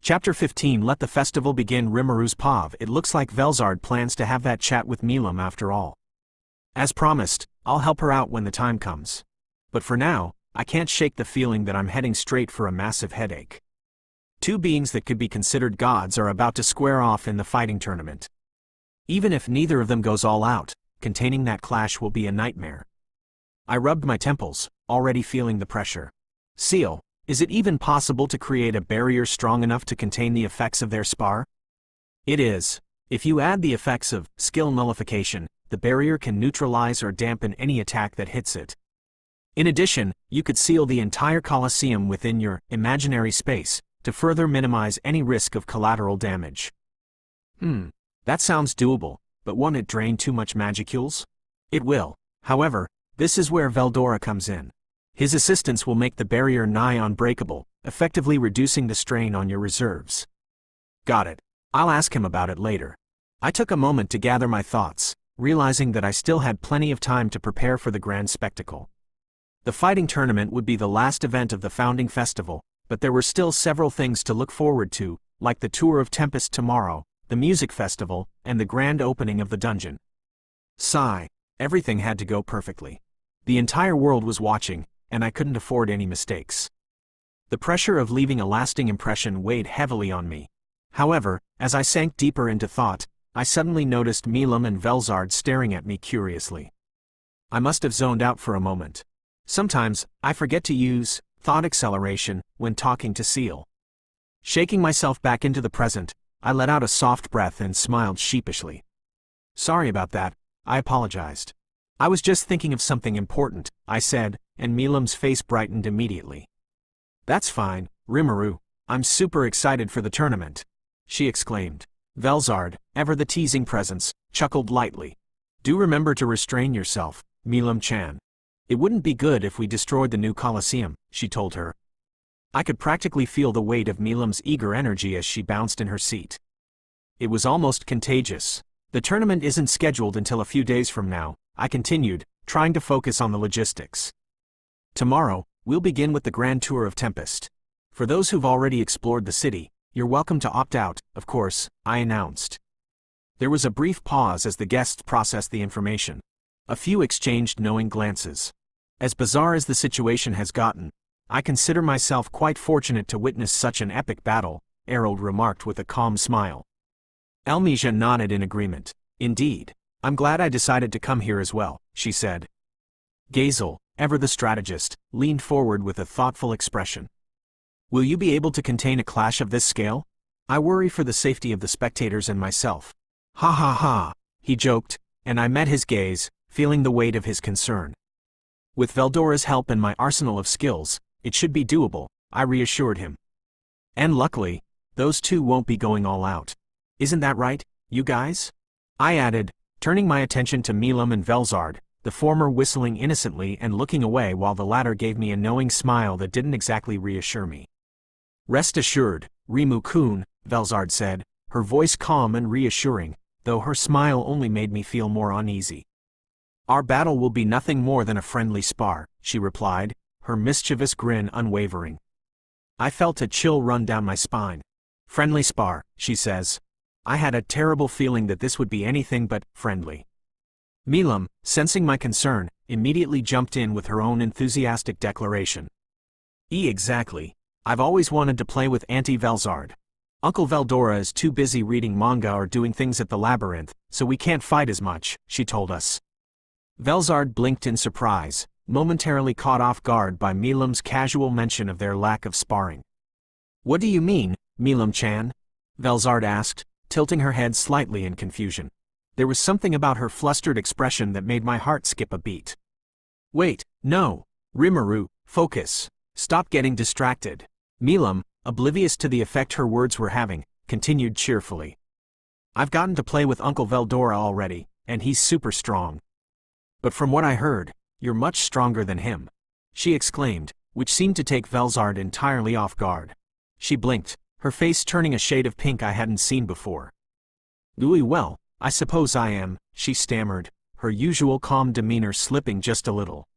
Chapter 15. Let the festival begin. Rimuru's Pav. It looks like Velzard plans to have that chat with Milam after all. As promised, I'll help her out when the time comes. But for now, I can't shake the feeling that I'm heading straight for a massive headache. Two beings that could be considered gods are about to square off in the fighting tournament. Even if neither of them goes all out, containing that clash will be a nightmare. I rubbed my temples, already feeling the pressure. Seal, is it even possible to create a barrier strong enough to contain the effects of their spar? It is. If you add the effects of skill nullification, the barrier can neutralize or dampen any attack that hits it. In addition, you could seal the entire Colosseum within your imaginary space, to further minimize any risk of collateral damage. That sounds doable, but won't it drain too much magicules? It will. However, this is where Veldora comes in. His assistance will make the barrier nigh unbreakable, effectively reducing the strain on your reserves. Got it. I'll ask him about it later. I took a moment to gather my thoughts, realizing that I still had plenty of time to prepare for the grand spectacle. The fighting tournament would be the last event of the founding festival, but there were still several things to look forward to, like the tour of Tempest tomorrow, the music festival, and the grand opening of the dungeon. Sigh. Everything had to go perfectly. The entire world was watching, and I couldn't afford any mistakes. The pressure of leaving a lasting impression weighed heavily on me. However, as I sank deeper into thought, I suddenly noticed Milam and Velzard staring at me curiously. I must have zoned out for a moment. Sometimes, I forget to use thought acceleration when talking to Seal. Shaking myself back into the present, I let out a soft breath and smiled sheepishly. Sorry about that, I apologized. I was just thinking of something important, I said, and Milam's face brightened immediately. That's fine, Rimuru, I'm super excited for the tournament, she exclaimed. Velzard, ever the teasing presence, chuckled lightly. Do remember to restrain yourself, Milam-chan. It wouldn't be good if we destroyed the new Colosseum, she told her. I could practically feel the weight of Milam's eager energy as she bounced in her seat. It was almost contagious. The tournament isn't scheduled until a few days from now, I continued, trying to focus on the logistics. Tomorrow, we'll begin with the grand tour of Tempest. For those who've already explored the city, you're welcome to opt out, of course, I announced. There was a brief pause as the guests processed the information. A few exchanged knowing glances. As bizarre as the situation has gotten, I consider myself quite fortunate to witness such an epic battle, Errol remarked with a calm smile. Elmesia nodded in agreement. Indeed. I'm glad I decided to come here as well, she said. Gazel, ever the strategist, leaned forward with a thoughtful expression. Will you be able to contain a clash of this scale? I worry for the safety of the spectators and myself. Ha ha ha, he joked, and I met his gaze, feeling the weight of his concern. With Veldora's help and my arsenal of skills, it should be doable, I reassured him. And luckily, those two won't be going all out. Isn't that right, you guys? I added, turning my attention to Milam and Velzard, the former whistling innocently and looking away while the latter gave me a knowing smile that didn't exactly reassure me. Rest assured, Rimu-kun, Velzard said, her voice calm and reassuring, though her smile only made me feel more uneasy. Our battle will be nothing more than a friendly spar, she replied, her mischievous grin unwavering. I felt a chill run down my spine. Friendly spar, she says. I had a terrible feeling that this would be anything but friendly. Milam, sensing my concern, immediately jumped in with her own enthusiastic declaration. Exactly. I've always wanted to play with Auntie Velzard. Uncle Veldora is too busy reading manga or doing things at the labyrinth, so we can't fight as much, she told us. Velzard blinked in surprise, momentarily caught off guard by Milam's casual mention of their lack of sparring. What do you mean, Milam-chan? Velzard asked, tilting her head slightly in confusion. There was something about her flustered expression that made my heart skip a beat. Wait, no. Rimuru, focus. Stop getting distracted. Milam, oblivious to the effect her words were having, continued cheerfully. I've gotten to play with Uncle Veldora already, and he's super strong. But from what I heard, you're much stronger than him, she exclaimed, which seemed to take Velzard entirely off guard. She blinked, her face turning a shade of pink I hadn't seen before. Well, I suppose I am, she stammered, her usual calm demeanor slipping just a little.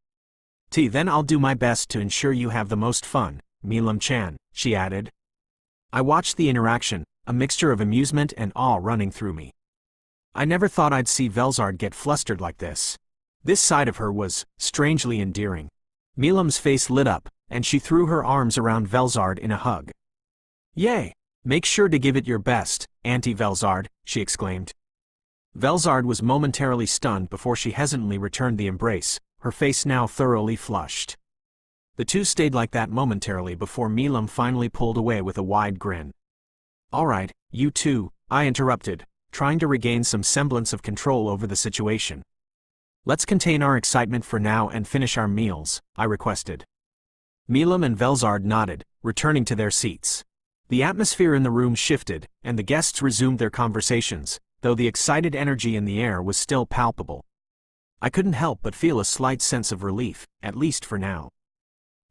Then I'll do my best to ensure you have the most fun, Milam-chan, she added. I watched the interaction, a mixture of amusement and awe running through me. I never thought I'd see Velzard get flustered like this. This side of her was strangely endearing. Milam's face lit up, and she threw her arms around Velzard in a hug. "Yay! Make sure to give it your best, Auntie Velzard," she exclaimed. Velzard was momentarily stunned before she hesitantly returned the embrace, her face now thoroughly flushed. The two stayed like that momentarily before Milam finally pulled away with a wide grin. "All right, you two," I interrupted, trying to regain some semblance of control over the situation. "Let's contain our excitement for now and finish our meals," I requested. Milam and Velzard nodded, returning to their seats. The atmosphere in the room shifted, and the guests resumed their conversations, though the excited energy in the air was still palpable. I couldn't help but feel a slight sense of relief, at least for now.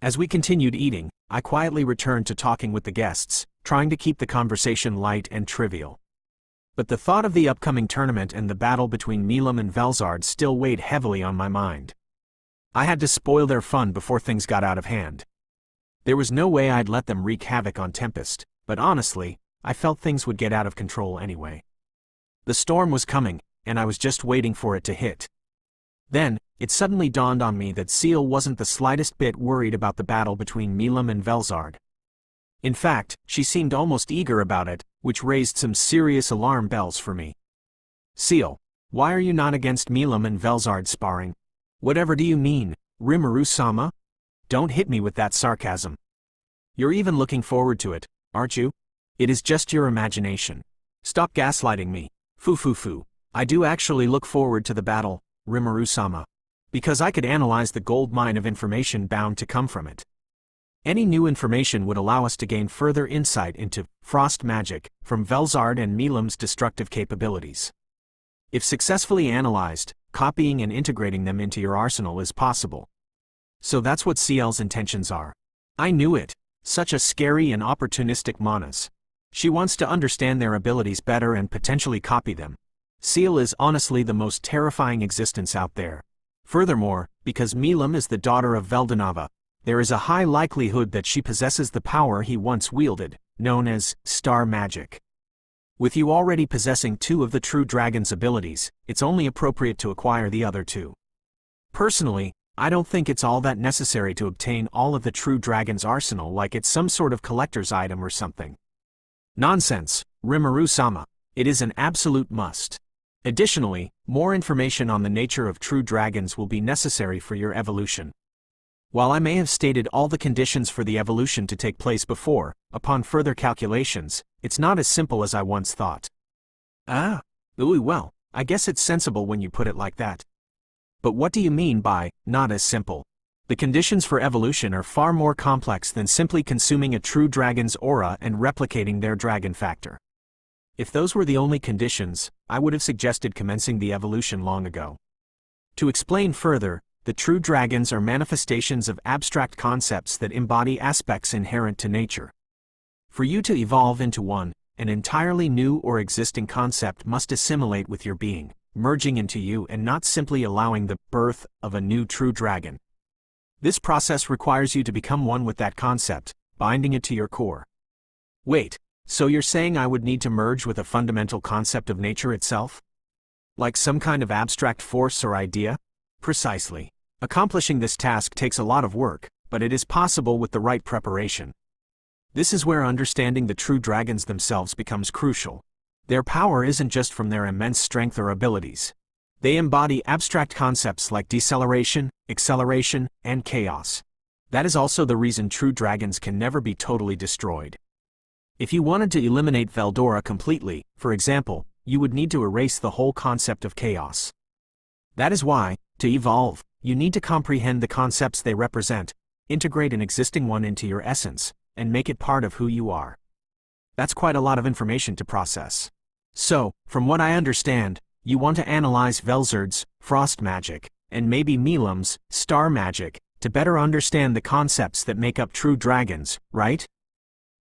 As we continued eating, I quietly returned to talking with the guests, trying to keep the conversation light and trivial. But the thought of the upcoming tournament and the battle between Milam and Velzard still weighed heavily on my mind. I had to spoil their fun before things got out of hand. There was no way I'd let them wreak havoc on Tempest, but honestly, I felt things would get out of control anyway. The storm was coming, and I was just waiting for it to hit. Then, it suddenly dawned on me that Seal wasn't the slightest bit worried about the battle between Milam and Velzard. In fact, she seemed almost eager about it, which raised some serious alarm bells for me. "Seal, why are you not against Milam and Velzard sparring?" "Whatever do you mean, Rimuru-sama? Don't hit me with that sarcasm. You're even looking forward to it, aren't you? It is just your imagination. Stop gaslighting me. Foo. I do actually look forward to the battle, Rimuru-sama. Because I could analyze the gold mine of information bound to come from it. Any new information would allow us to gain further insight into frost magic from Velzard and Milam's destructive capabilities. If successfully analyzed, copying and integrating them into your arsenal is possible. So that's what CL's intentions are. I knew it. Such a scary and opportunistic Manas. She wants to understand their abilities better and potentially copy them. Seal is honestly the most terrifying existence out there. Furthermore, because Milam is the daughter of Veldora, there is a high likelihood that she possesses the power he once wielded, known as star magic. With you already possessing two of the true dragon's abilities, it's only appropriate to acquire the other two. Personally, I don't think it's all that necessary to obtain all of the true dragon's arsenal like it's some sort of collector's item or something. Nonsense, Rimuru-sama. It is an absolute must. Additionally, more information on the nature of true dragons will be necessary for your evolution. While I may have stated all the conditions for the evolution to take place before, upon further calculations, it's not as simple as I once thought. Well, I guess it's sensible when you put it like that. But what do you mean by, not as simple? The conditions for evolution are far more complex than simply consuming a true dragon's aura and replicating their dragon factor. If those were the only conditions, I would have suggested commencing the evolution long ago. To explain further, the true dragons are manifestations of abstract concepts that embody aspects inherent to nature. For you to evolve into one, an entirely new or existing concept must assimilate with your being, merging into you and not simply allowing the birth of a new true dragon. This process requires you to become one with that concept, binding it to your core. Wait, so you're saying I would need to merge with a fundamental concept of nature itself? Like some kind of abstract force or idea? Precisely. Accomplishing this task takes a lot of work, but it is possible with the right preparation. This is where understanding the true dragons themselves becomes crucial. Their power isn't just from their immense strength or abilities. They embody abstract concepts like deceleration, acceleration, and chaos. That is also the reason true dragons can never be totally destroyed. If you wanted to eliminate Veldora completely, for example, you would need to erase the whole concept of chaos. That is why, to evolve, you need to comprehend the concepts they represent, integrate an existing one into your essence, and make it part of who you are. That's quite a lot of information to process. So, from what I understand, you want to analyze Velzard's frost magic, and maybe Milam's star magic, to better understand the concepts that make up true dragons, right?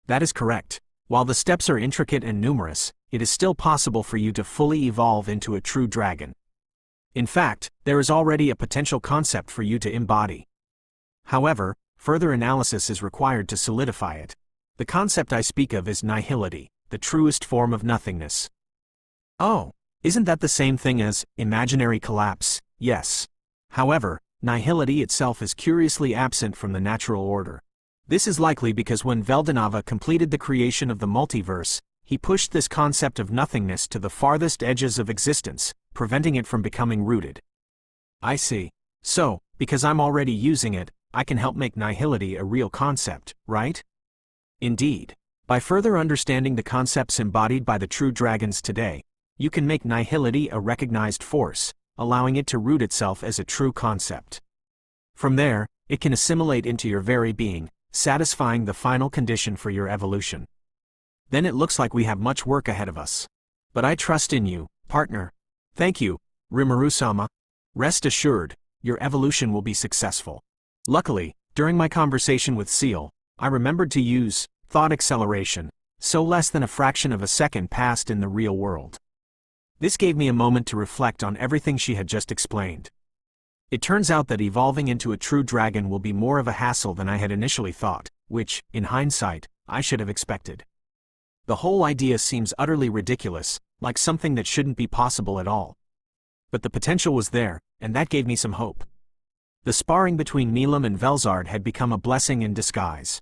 That is correct. While the steps are intricate and numerous, it is still possible for you to fully evolve into a true dragon. In fact, there is already a potential concept for you to embody. However, further analysis is required to solidify it. The concept I speak of is nihility, the truest form of nothingness. Oh, isn't that the same thing as imaginary collapse? Yes. However, nihility itself is curiously absent from the natural order. This is likely because when Veldora completed the creation of the multiverse, he pushed this concept of nothingness to the farthest edges of existence, preventing it from becoming rooted. I see. So, because I'm already using it, I can help make nihility a real concept, right? Indeed. By further understanding the concepts embodied by the true dragons today, you can make nihility a recognized force, allowing it to root itself as a true concept. From there, it can assimilate into your very being, satisfying the final condition for your evolution. Then it looks like we have much work ahead of us. But I trust in you, partner. Thank you, Rimuru-sama. Rest assured, your evolution will be successful. Luckily, during my conversation with Seal, I remembered to use thought acceleration, so less than a fraction of a second passed in the real world. This gave me a moment to reflect on everything she had just explained. It turns out that evolving into a true dragon will be more of a hassle than I had initially thought, which, in hindsight, I should have expected. The whole idea seems utterly ridiculous, like something that shouldn't be possible at all. But the potential was there, and that gave me some hope. The sparring between Rimuru and Velzard had become a blessing in disguise.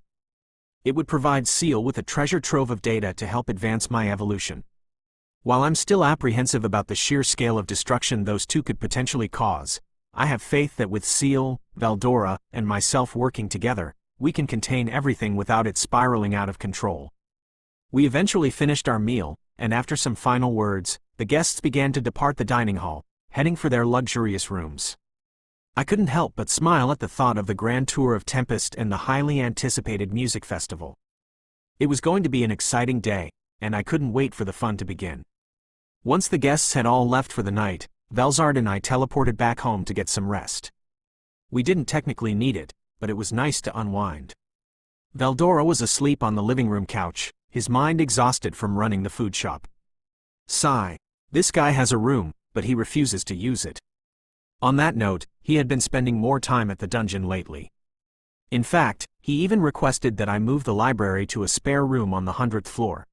It would provide Seal with a treasure trove of data to help advance my evolution. While I'm still apprehensive about the sheer scale of destruction those two could potentially cause, I have faith that with Seal, Veldora, and myself working together, we can contain everything without it spiraling out of control. We eventually finished our meal, and after some final words, the guests began to depart the dining hall, heading for their luxurious rooms. I couldn't help but smile at the thought of the grand tour of Tempest and the highly anticipated music festival. It was going to be an exciting day, and I couldn't wait for the fun to begin. Once the guests had all left for the night, Velzard and I teleported back home to get some rest. We didn't technically need it, but it was nice to unwind. Veldora was asleep on the living room couch, his mind exhausted from running the food shop. Sigh. This guy has a room, but he refuses to use it. On that note, he had been spending more time at the dungeon lately. In fact, he even requested that I move the library to a spare room on the 100th floor.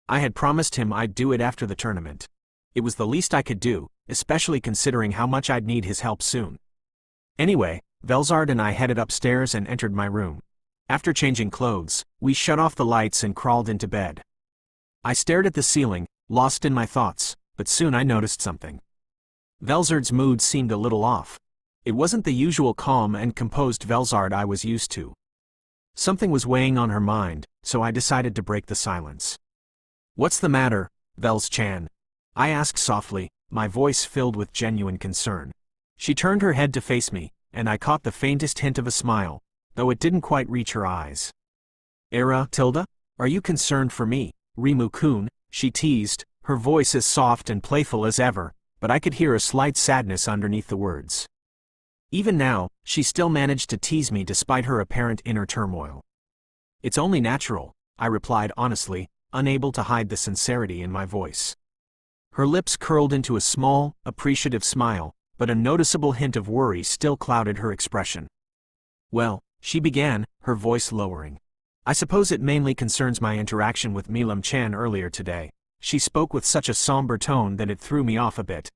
I had promised him I'd do it after the tournament. It was the least I could do, especially considering how much I'd need his help soon. Anyway, Velzard and I headed upstairs and entered my room. After changing clothes, we shut off the lights and crawled into bed. I stared at the ceiling, lost in my thoughts, but soon I noticed something. Velzard's mood seemed a little off. It wasn't the usual calm and composed Velzard I was used to. Something was weighing on her mind, so I decided to break the silence. "What's the matter, Vels-chan?" I asked softly, my voice filled with genuine concern. She turned her head to face me, and I caught the faintest hint of a smile, though it didn't quite reach her eyes. Tilda? Are you concerned for me, Rimuru-kun?" she teased, her voice as soft and playful as ever, but I could hear a slight sadness underneath the words. Even now, she still managed to tease me despite her apparent inner turmoil. "It's only natural," I replied honestly, unable to hide the sincerity in my voice. Her lips curled into a small, appreciative smile, but a noticeable hint of worry still clouded her expression. "Well," she began, her voice lowering. "I suppose it mainly concerns my interaction with Rimuru-chan earlier today." She spoke with such a somber tone that it threw me off a bit.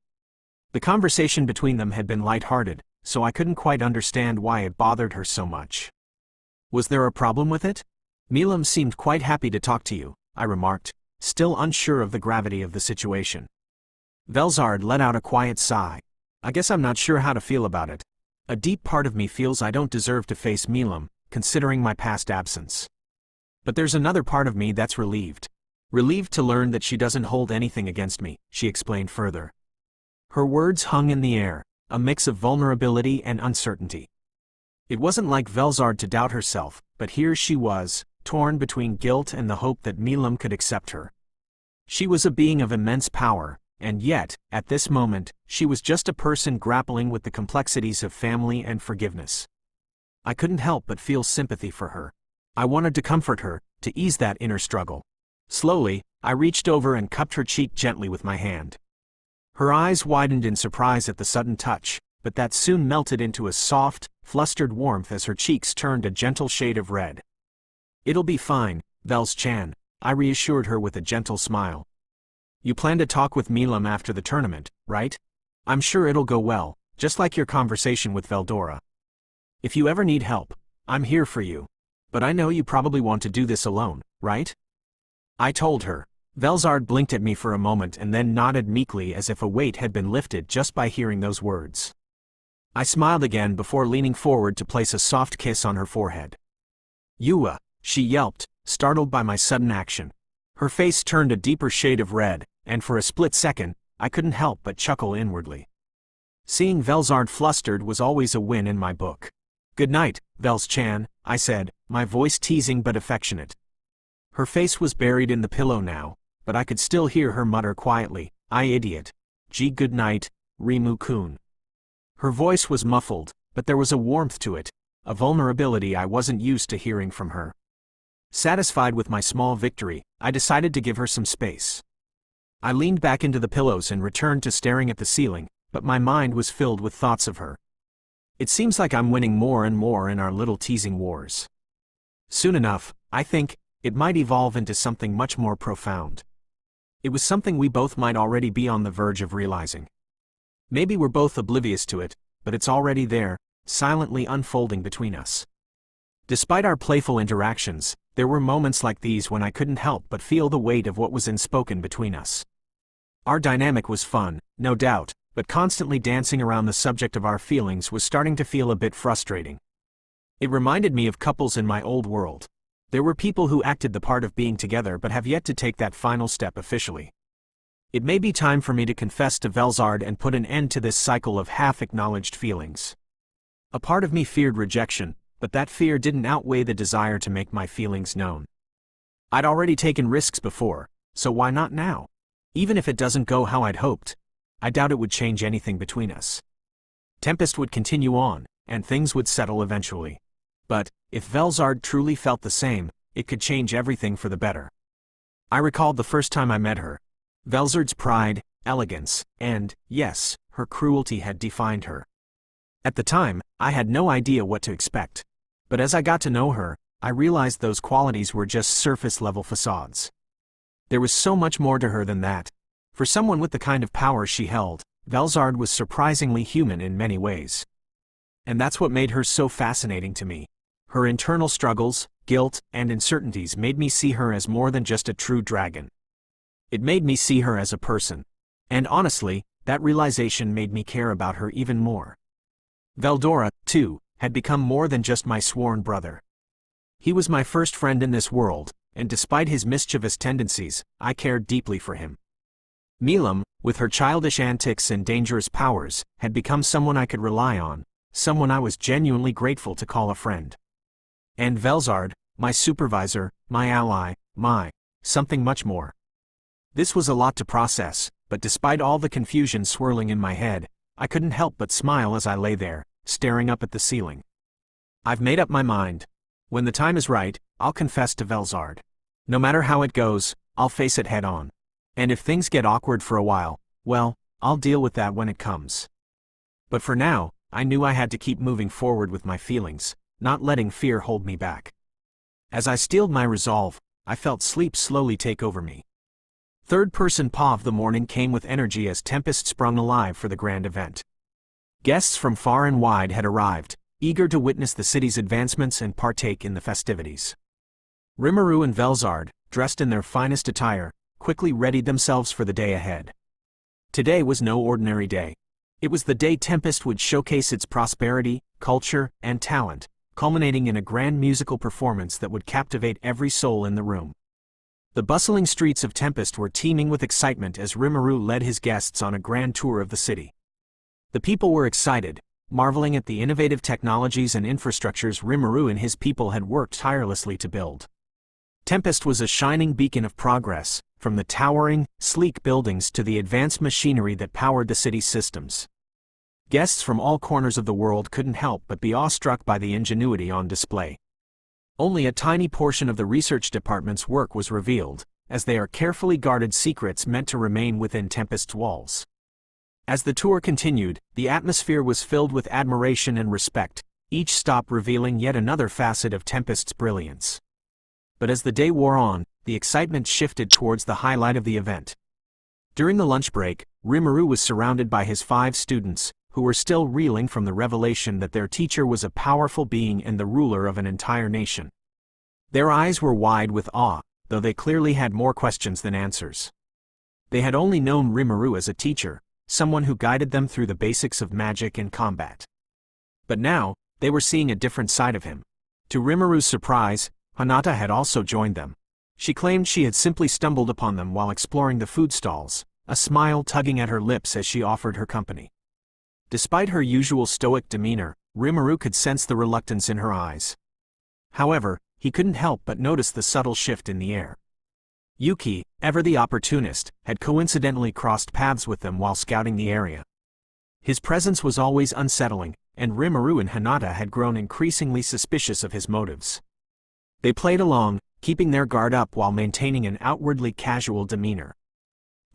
The conversation between them had been light-hearted, so I couldn't quite understand why it bothered her so much. "Was there a problem with it? Rimuru seemed quite happy to talk to you," I remarked, still unsure of the gravity of the situation. Velzard let out a quiet sigh. "I guess I'm not sure how to feel about it. A deep part of me feels I don't deserve to face Rimuru, considering my past absence. But there's another part of me that's relieved. Relieved to learn that she doesn't hold anything against me," she explained further. Her words hung in the air, a mix of vulnerability and uncertainty. It wasn't like Velzard to doubt herself, but here she was, torn between guilt and the hope that Rimuru could accept her. She was a being of immense power, and yet, at this moment, she was just a person grappling with the complexities of family and forgiveness. I couldn't help but feel sympathy for her. I wanted to comfort her, to ease that inner struggle. Slowly, I reached over and cupped her cheek gently with my hand. Her eyes widened in surprise at the sudden touch, but that soon melted into a soft, flustered warmth as her cheeks turned a gentle shade of red. "It'll be fine, Vels-chan, I reassured her with a gentle smile. You plan to talk with Milam after the tournament, right? I'm sure it'll go well, just like your conversation with Veldora. If you ever need help, I'm here for you. But I know you probably want to do this alone, right? I told her. Velzard blinked at me for a moment and then nodded meekly as if a weight had been lifted just by hearing those words. I smiled again before leaning forward to place a soft kiss on her forehead. Yua, she yelped, startled by my sudden action. Her face turned a deeper shade of red, and for a split second, I couldn't help but chuckle inwardly. Seeing Velzard flustered was always a win in my book. Good night, Vels-chan, I said, my voice teasing but affectionate. Her face was buried in the pillow now, but I could still hear her mutter quietly, I idiot. Gee good night, Rimuru-kun. Her voice was muffled, but there was a warmth to it, a vulnerability I wasn't used to hearing from her. Satisfied with my small victory, I decided to give her some space. I leaned back into the pillows and returned to staring at the ceiling, but my mind was filled with thoughts of her. It seems like I'm winning more and more in our little teasing wars. Soon enough, I think, it might evolve into something much more profound. It was something we both might already be on the verge of realizing. Maybe we're both oblivious to it, but it's already there, silently unfolding between us. Despite our playful interactions, there were moments like these when I couldn't help but feel the weight of what was unspoken between us. Our dynamic was fun, no doubt, but constantly dancing around the subject of our feelings was starting to feel a bit frustrating. It reminded me of couples in my old world. There were people who acted the part of being together but have yet to take that final step officially. It may be time for me to confess to Velzard and put an end to this cycle of half-acknowledged feelings. A part of me feared rejection, but that fear didn't outweigh the desire to make my feelings known. I'd already taken risks before, so why not now? Even if it doesn't go how I'd hoped, I doubt it would change anything between us. Tempest would continue on, and things would settle eventually. But, if Velzard truly felt the same, it could change everything for the better. I recalled the first time I met her. Velzard's pride, elegance, and, yes, her cruelty had defined her. At the time, I had no idea what to expect. But as I got to know her, I realized those qualities were just surface-level facades. There was so much more to her than that. For someone with the kind of power she held, Velzard was surprisingly human in many ways. And that's what made her so fascinating to me. Her internal struggles, guilt, and uncertainties made me see her as more than just a true dragon. It made me see her as a person. And honestly, that realization made me care about her even more. Veldora, too, had become more than just my sworn brother. He was my first friend in this world, and despite his mischievous tendencies, I cared deeply for him. Milam, with her childish antics and dangerous powers, had become someone I could rely on, someone I was genuinely grateful to call a friend. And Velzard, my supervisor, my ally, something much more. This was a lot to process, but despite all the confusion swirling in my head, I couldn't help but smile as I lay there, staring up at the ceiling. I've made up my mind. When the time is right, I'll confess to Velzard. No matter how it goes, I'll face it head on. And if things get awkward for a while, well, I'll deal with that when it comes. But for now, I knew I had to keep moving forward with my feelings, not letting fear hold me back. As I steeled my resolve, I felt sleep slowly take over me. Third-person paw of the morning came with energy as Tempest sprung alive for the grand event. Guests from far and wide had arrived, eager to witness the city's advancements and partake in the festivities. Rimuru and Velzard, dressed in their finest attire, quickly readied themselves for the day ahead. Today was no ordinary day. It was the day Tempest would showcase its prosperity, culture, and talent, culminating in a grand musical performance that would captivate every soul in the room. The bustling streets of Tempest were teeming with excitement as Rimuru led his guests on a grand tour of the city. The people were excited, marveling at the innovative technologies and infrastructures Rimuru and his people had worked tirelessly to build. Tempest was a shining beacon of progress, from the towering, sleek buildings to the advanced machinery that powered the city's systems. Guests from all corners of the world couldn't help but be awestruck by the ingenuity on display. Only a tiny portion of the research department's work was revealed, as they are carefully guarded secrets meant to remain within Tempest's walls. As the tour continued, the atmosphere was filled with admiration and respect, each stop revealing yet another facet of Tempest's brilliance. But as the day wore on, the excitement shifted towards the highlight of the event. During the lunch break, Rimuru was surrounded by his 5 students, who were still reeling from the revelation that their teacher was a powerful being and the ruler of an entire nation. Their eyes were wide with awe, though they clearly had more questions than answers. They had only known Rimuru as a teacher, someone who guided them through the basics of magic and combat. But now, they were seeing a different side of him. To Rimuru's surprise, Hinata had also joined them. She claimed she had simply stumbled upon them while exploring the food stalls, a smile tugging at her lips as she offered her company. Despite her usual stoic demeanor, Rimuru could sense the reluctance in her eyes. However, he couldn't help but notice the subtle shift in the air. Yuki, ever the opportunist, had coincidentally crossed paths with them while scouting the area. His presence was always unsettling, and Rimuru and Hinata had grown increasingly suspicious of his motives. They played along, keeping their guard up while maintaining an outwardly casual demeanor.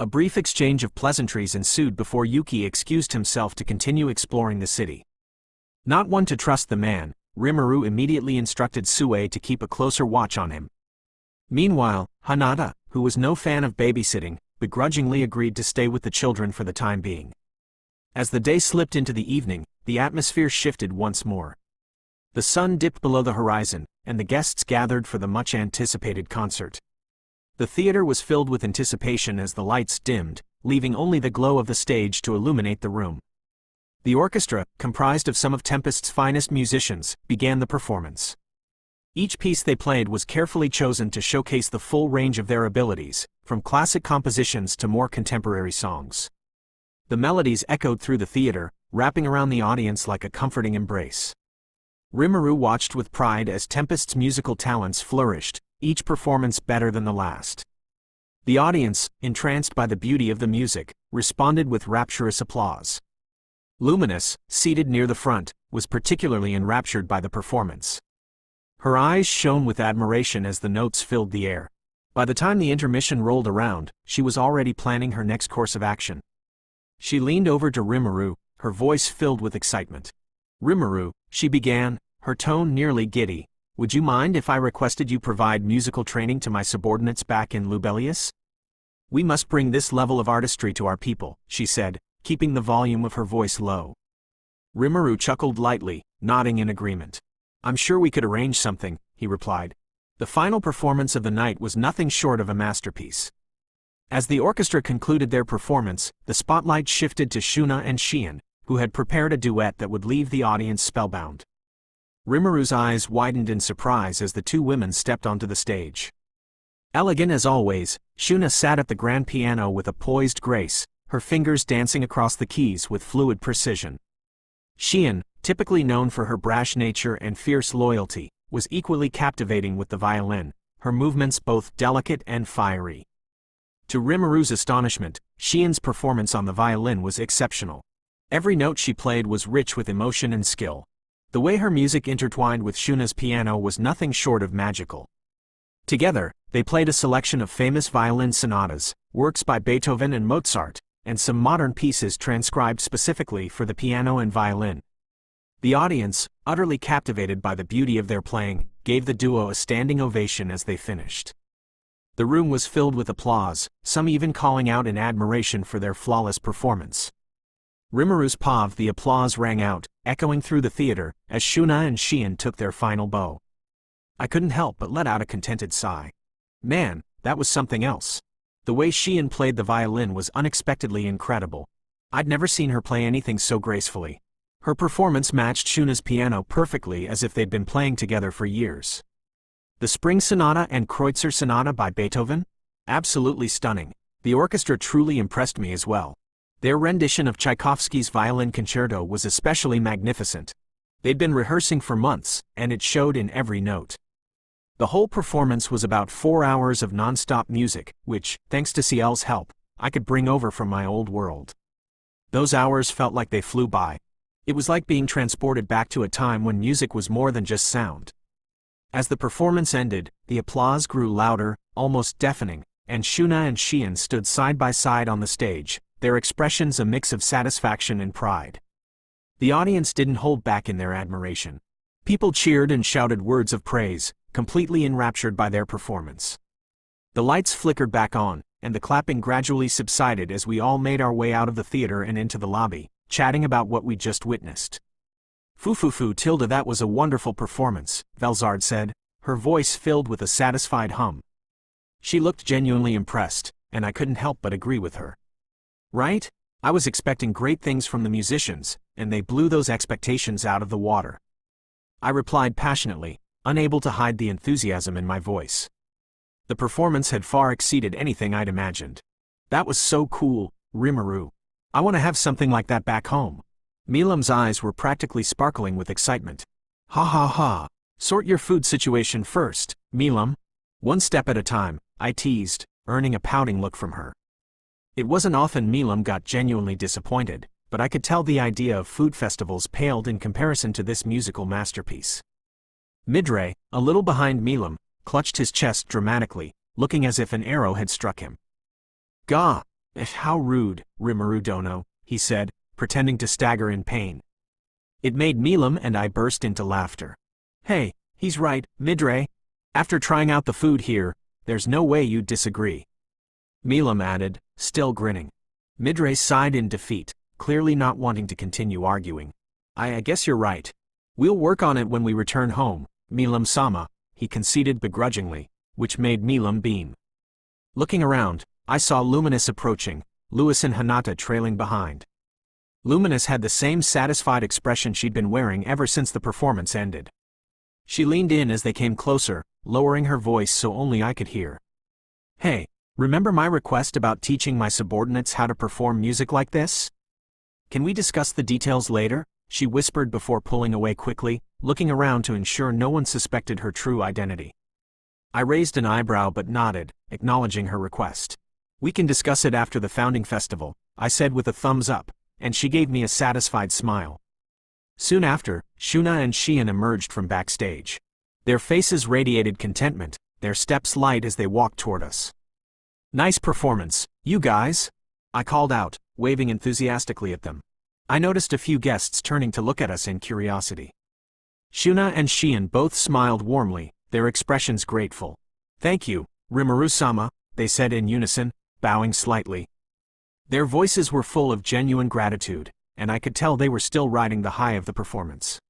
A brief exchange of pleasantries ensued before Yuki excused himself to continue exploring the city. Not one to trust the man, Rimuru immediately instructed Sue to keep a closer watch on him. Meanwhile, Hinata, who was no fan of babysitting, begrudgingly agreed to stay with the children for the time being. As the day slipped into the evening, the atmosphere shifted once more. The sun dipped below the horizon, and the guests gathered for the much-anticipated concert. The theater was filled with anticipation as the lights dimmed, leaving only the glow of the stage to illuminate the room. The orchestra, comprised of some of Tempest's finest musicians, began the performance. Each piece they played was carefully chosen to showcase the full range of their abilities, from classic compositions to more contemporary songs. The melodies echoed through the theater, wrapping around the audience like a comforting embrace. Rimuru watched with pride as Tempest's musical talents flourished, each performance better than the last. The audience, entranced by the beauty of the music, responded with rapturous applause. Luminous, seated near the front, was particularly enraptured by the performance. Her eyes shone with admiration as the notes filled the air. By the time the intermission rolled around, she was already planning her next course of action. She leaned over to Rimuru, her voice filled with excitement. "Rimuru," she began, her tone nearly giddy, "would you mind if I requested you provide musical training to my subordinates back in Lubelius? We must bring this level of artistry to our people," she said, keeping the volume of her voice low. Rimuru chuckled lightly, nodding in agreement. "I'm sure we could arrange something," he replied. The final performance of the night was nothing short of a masterpiece. As the orchestra concluded their performance, the spotlight shifted to Shuna and Shion, who had prepared a duet that would leave the audience spellbound. Rimuru's eyes widened in surprise as the 2 women stepped onto the stage. Elegant as always, Shuna sat at the grand piano with a poised grace, her fingers dancing across the keys with fluid precision. Shion, typically known for her brash nature and fierce loyalty, was equally captivating with the violin, her movements both delicate and fiery. To Rimuru's astonishment, Shion's performance on the violin was exceptional. Every note she played was rich with emotion and skill. The way her music intertwined with Shuna's piano was nothing short of magical. Together, they played a selection of famous violin sonatas, works by Beethoven and Mozart, and some modern pieces transcribed specifically for the piano and violin. The audience, utterly captivated by the beauty of their playing, gave the duo a standing ovation as they finished. The room was filled with applause, some even calling out in admiration for their flawless performance. Rimuru's pav, the applause rang out, echoing through the theater, as Shuna and Shion took their final bow. I couldn't help but let out a contented sigh. Man, that was something else. The way Shion played the violin was unexpectedly incredible. I'd never seen her play anything so gracefully. Her performance matched Shuna's piano perfectly, as if they'd been playing together for years. The Spring Sonata and Kreutzer Sonata by Beethoven? Absolutely stunning. The orchestra truly impressed me as well. Their rendition of Tchaikovsky's Violin Concerto was especially magnificent. They'd been rehearsing for months, and it showed in every note. The whole performance was about 4 hours of non-stop music, which, thanks to CL's help, I could bring over from my old world. Those hours felt like they flew by. It was like being transported back to a time when music was more than just sound. As the performance ended, the applause grew louder, almost deafening, and Shuna and Shion stood side by side on the stage, their expressions a mix of satisfaction and pride. The audience didn't hold back in their admiration. People cheered and shouted words of praise, completely enraptured by their performance. The lights flickered back on, and the clapping gradually subsided as we all made our way out of the theater and into the lobby, chatting about what we'd just witnessed. Foo Tilda, that was a wonderful performance, Velzard said, her voice filled with a satisfied hum. She looked genuinely impressed, and I couldn't help but agree with her. Right? I was expecting great things from the musicians, and they blew those expectations out of the water. I replied passionately, unable to hide the enthusiasm in my voice. The performance had far exceeded anything I'd imagined. That was so cool, Rimuru. I want to have something like that back home. Milam's eyes were practically sparkling with excitement. Ha ha ha. Sort your food situation first, Milam. One step at a time, I teased, earning a pouting look from her. It wasn't often Milam got genuinely disappointed, but I could tell the idea of food festivals paled in comparison to this musical masterpiece. Midray, a little behind Milam, clutched his chest dramatically, looking as if an arrow had struck him. Gah! How rude, Rimuru Dono, he said, pretending to stagger in pain. It made Milam and I burst into laughter. Hey, he's right, Midray. After trying out the food here, there's no way you'd disagree. Milam added, still grinning. Midray sighed in defeat, clearly not wanting to continue arguing. I guess you're right. We'll work on it when we return home, Milam-sama, he conceded begrudgingly, which made Milam beam. Looking around, I saw Luminous approaching, Lewis and Hinata trailing behind. Luminous had the same satisfied expression she'd been wearing ever since the performance ended. She leaned in as they came closer, lowering her voice so only I could hear. Hey, remember my request about teaching my subordinates how to perform music like this? Can we discuss the details later? She whispered before pulling away quickly, looking around to ensure no one suspected her true identity. I raised an eyebrow but nodded, acknowledging her request. We can discuss it after the founding festival, I said with a thumbs up, and she gave me a satisfied smile. Soon after, Shuna and Shion emerged from backstage. Their faces radiated contentment, their steps light as they walked toward us. Nice performance, you guys! I called out, waving enthusiastically at them. I noticed a few guests turning to look at us in curiosity. Shuna and Shion both smiled warmly, their expressions grateful. Thank you, Rimuru-sama, they said in unison, bowing slightly. Their voices were full of genuine gratitude, and I could tell they were still riding the high of the performance.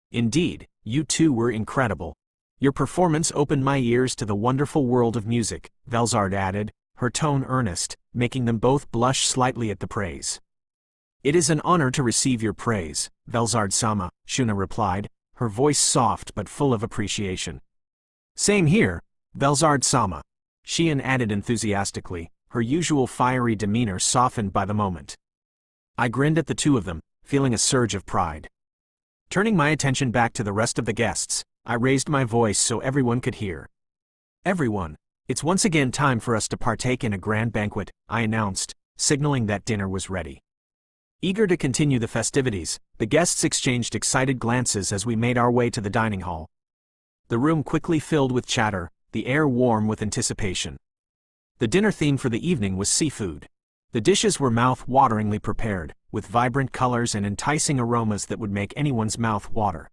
Indeed, you two were incredible. Your performance opened my ears to the wonderful world of music, Velzard added, her tone earnest, making them both blush slightly at the praise. It is an honor to receive your praise, Velzard-sama, Shuna replied, her voice soft but full of appreciation. Same here, Velzard-sama, Shion added enthusiastically, her usual fiery demeanor softened by the moment. I grinned at the two of them, feeling a surge of pride. Turning my attention back to the rest of the guests, I raised my voice so everyone could hear. Everyone, it's once again time for us to partake in a grand banquet, I announced, signaling that dinner was ready. Eager to continue the festivities, the guests exchanged excited glances as we made our way to the dining hall. The room quickly filled with chatter, the air warm with anticipation. The dinner theme for the evening was seafood. The dishes were mouth-wateringly prepared, with vibrant colors and enticing aromas that would make anyone's mouth water.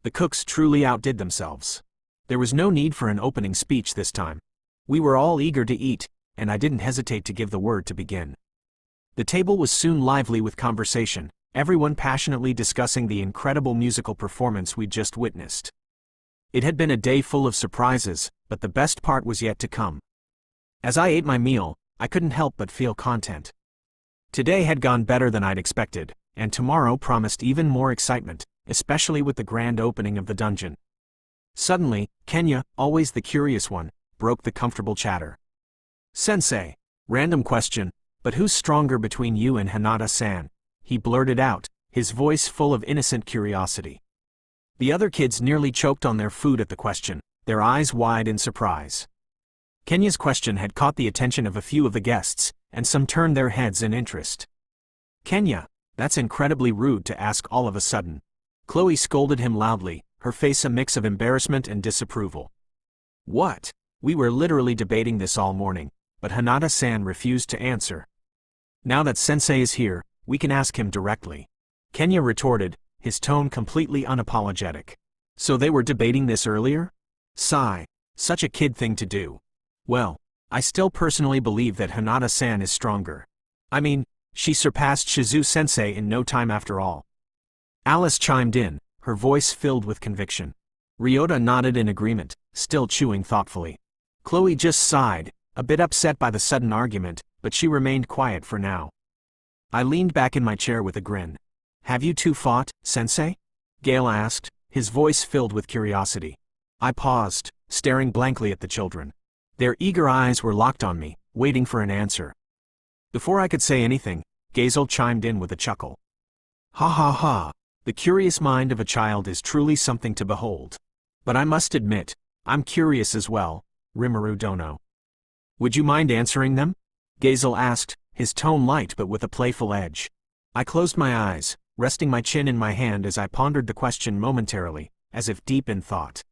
The cooks truly outdid themselves. There was no need for an opening speech this time. We were all eager to eat, and I didn't hesitate to give the word to begin. The table was soon lively with conversation, everyone passionately discussing the incredible musical performance we'd just witnessed. It had been a day full of surprises, but the best part was yet to come. As I ate my meal, I couldn't help but feel content. Today had gone better than I'd expected, and tomorrow promised even more excitement, especially with the grand opening of the dungeon. Suddenly, Kenya, always the curious one, broke the comfortable chatter. Sensei, random question, but who's stronger between you and Hinata-san? He blurted out, his voice full of innocent curiosity. The other kids nearly choked on their food at the question, their eyes wide in surprise. Kenya's question had caught the attention of a few of the guests, and some turned their heads in interest. Kenya, that's incredibly rude to ask all of a sudden. Chloe scolded him loudly, her face a mix of embarrassment and disapproval. What? We were literally debating this all morning, but Hinata-san refused to answer. Now that Sensei is here, we can ask him directly. Kenya retorted, his tone completely unapologetic. So they were debating this earlier? Sigh. Such a kid thing to do. Well, I still personally believe that Hinata-san is stronger. I mean, she surpassed Shizu-sensei in no time after all. Alice chimed in, her voice filled with conviction. Ryota nodded in agreement, still chewing thoughtfully. Chloe just sighed, a bit upset by the sudden argument, but she remained quiet for now. I leaned back in my chair with a grin. Have you two fought, sensei? Gale asked, his voice filled with curiosity. I paused, staring blankly at the children. Their eager eyes were locked on me, waiting for an answer. Before I could say anything, Gazel chimed in with a chuckle. Ha ha ha, the curious mind of a child is truly something to behold. But I must admit, I'm curious as well, Rimuru Dono. Would you mind answering them? Gazel asked, his tone light but with a playful edge. I closed my eyes, resting my chin in my hand as I pondered the question momentarily, as if deep in thought.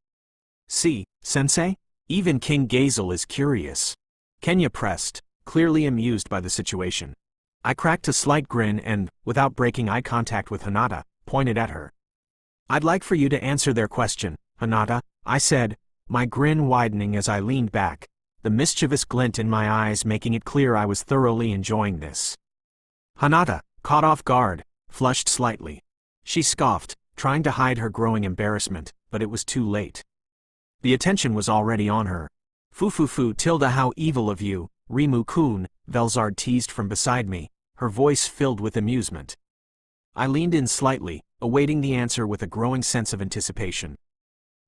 See, sensei? Even King Gazel is curious. Kenya pressed, clearly amused by the situation. I cracked a slight grin and, without breaking eye contact with Hinata, pointed at her. I'd like for you to answer their question, Hinata, I said, my grin widening as I leaned back, the mischievous glint in my eyes making it clear I was thoroughly enjoying this. Hinata, caught off guard, flushed slightly. She scoffed, trying to hide her growing embarrassment, but it was too late. The attention was already on her. Fu tilde how evil of you, Rimuru-kun, Velzard teased from beside me, her voice filled with amusement. I leaned in slightly, awaiting the answer with a growing sense of anticipation.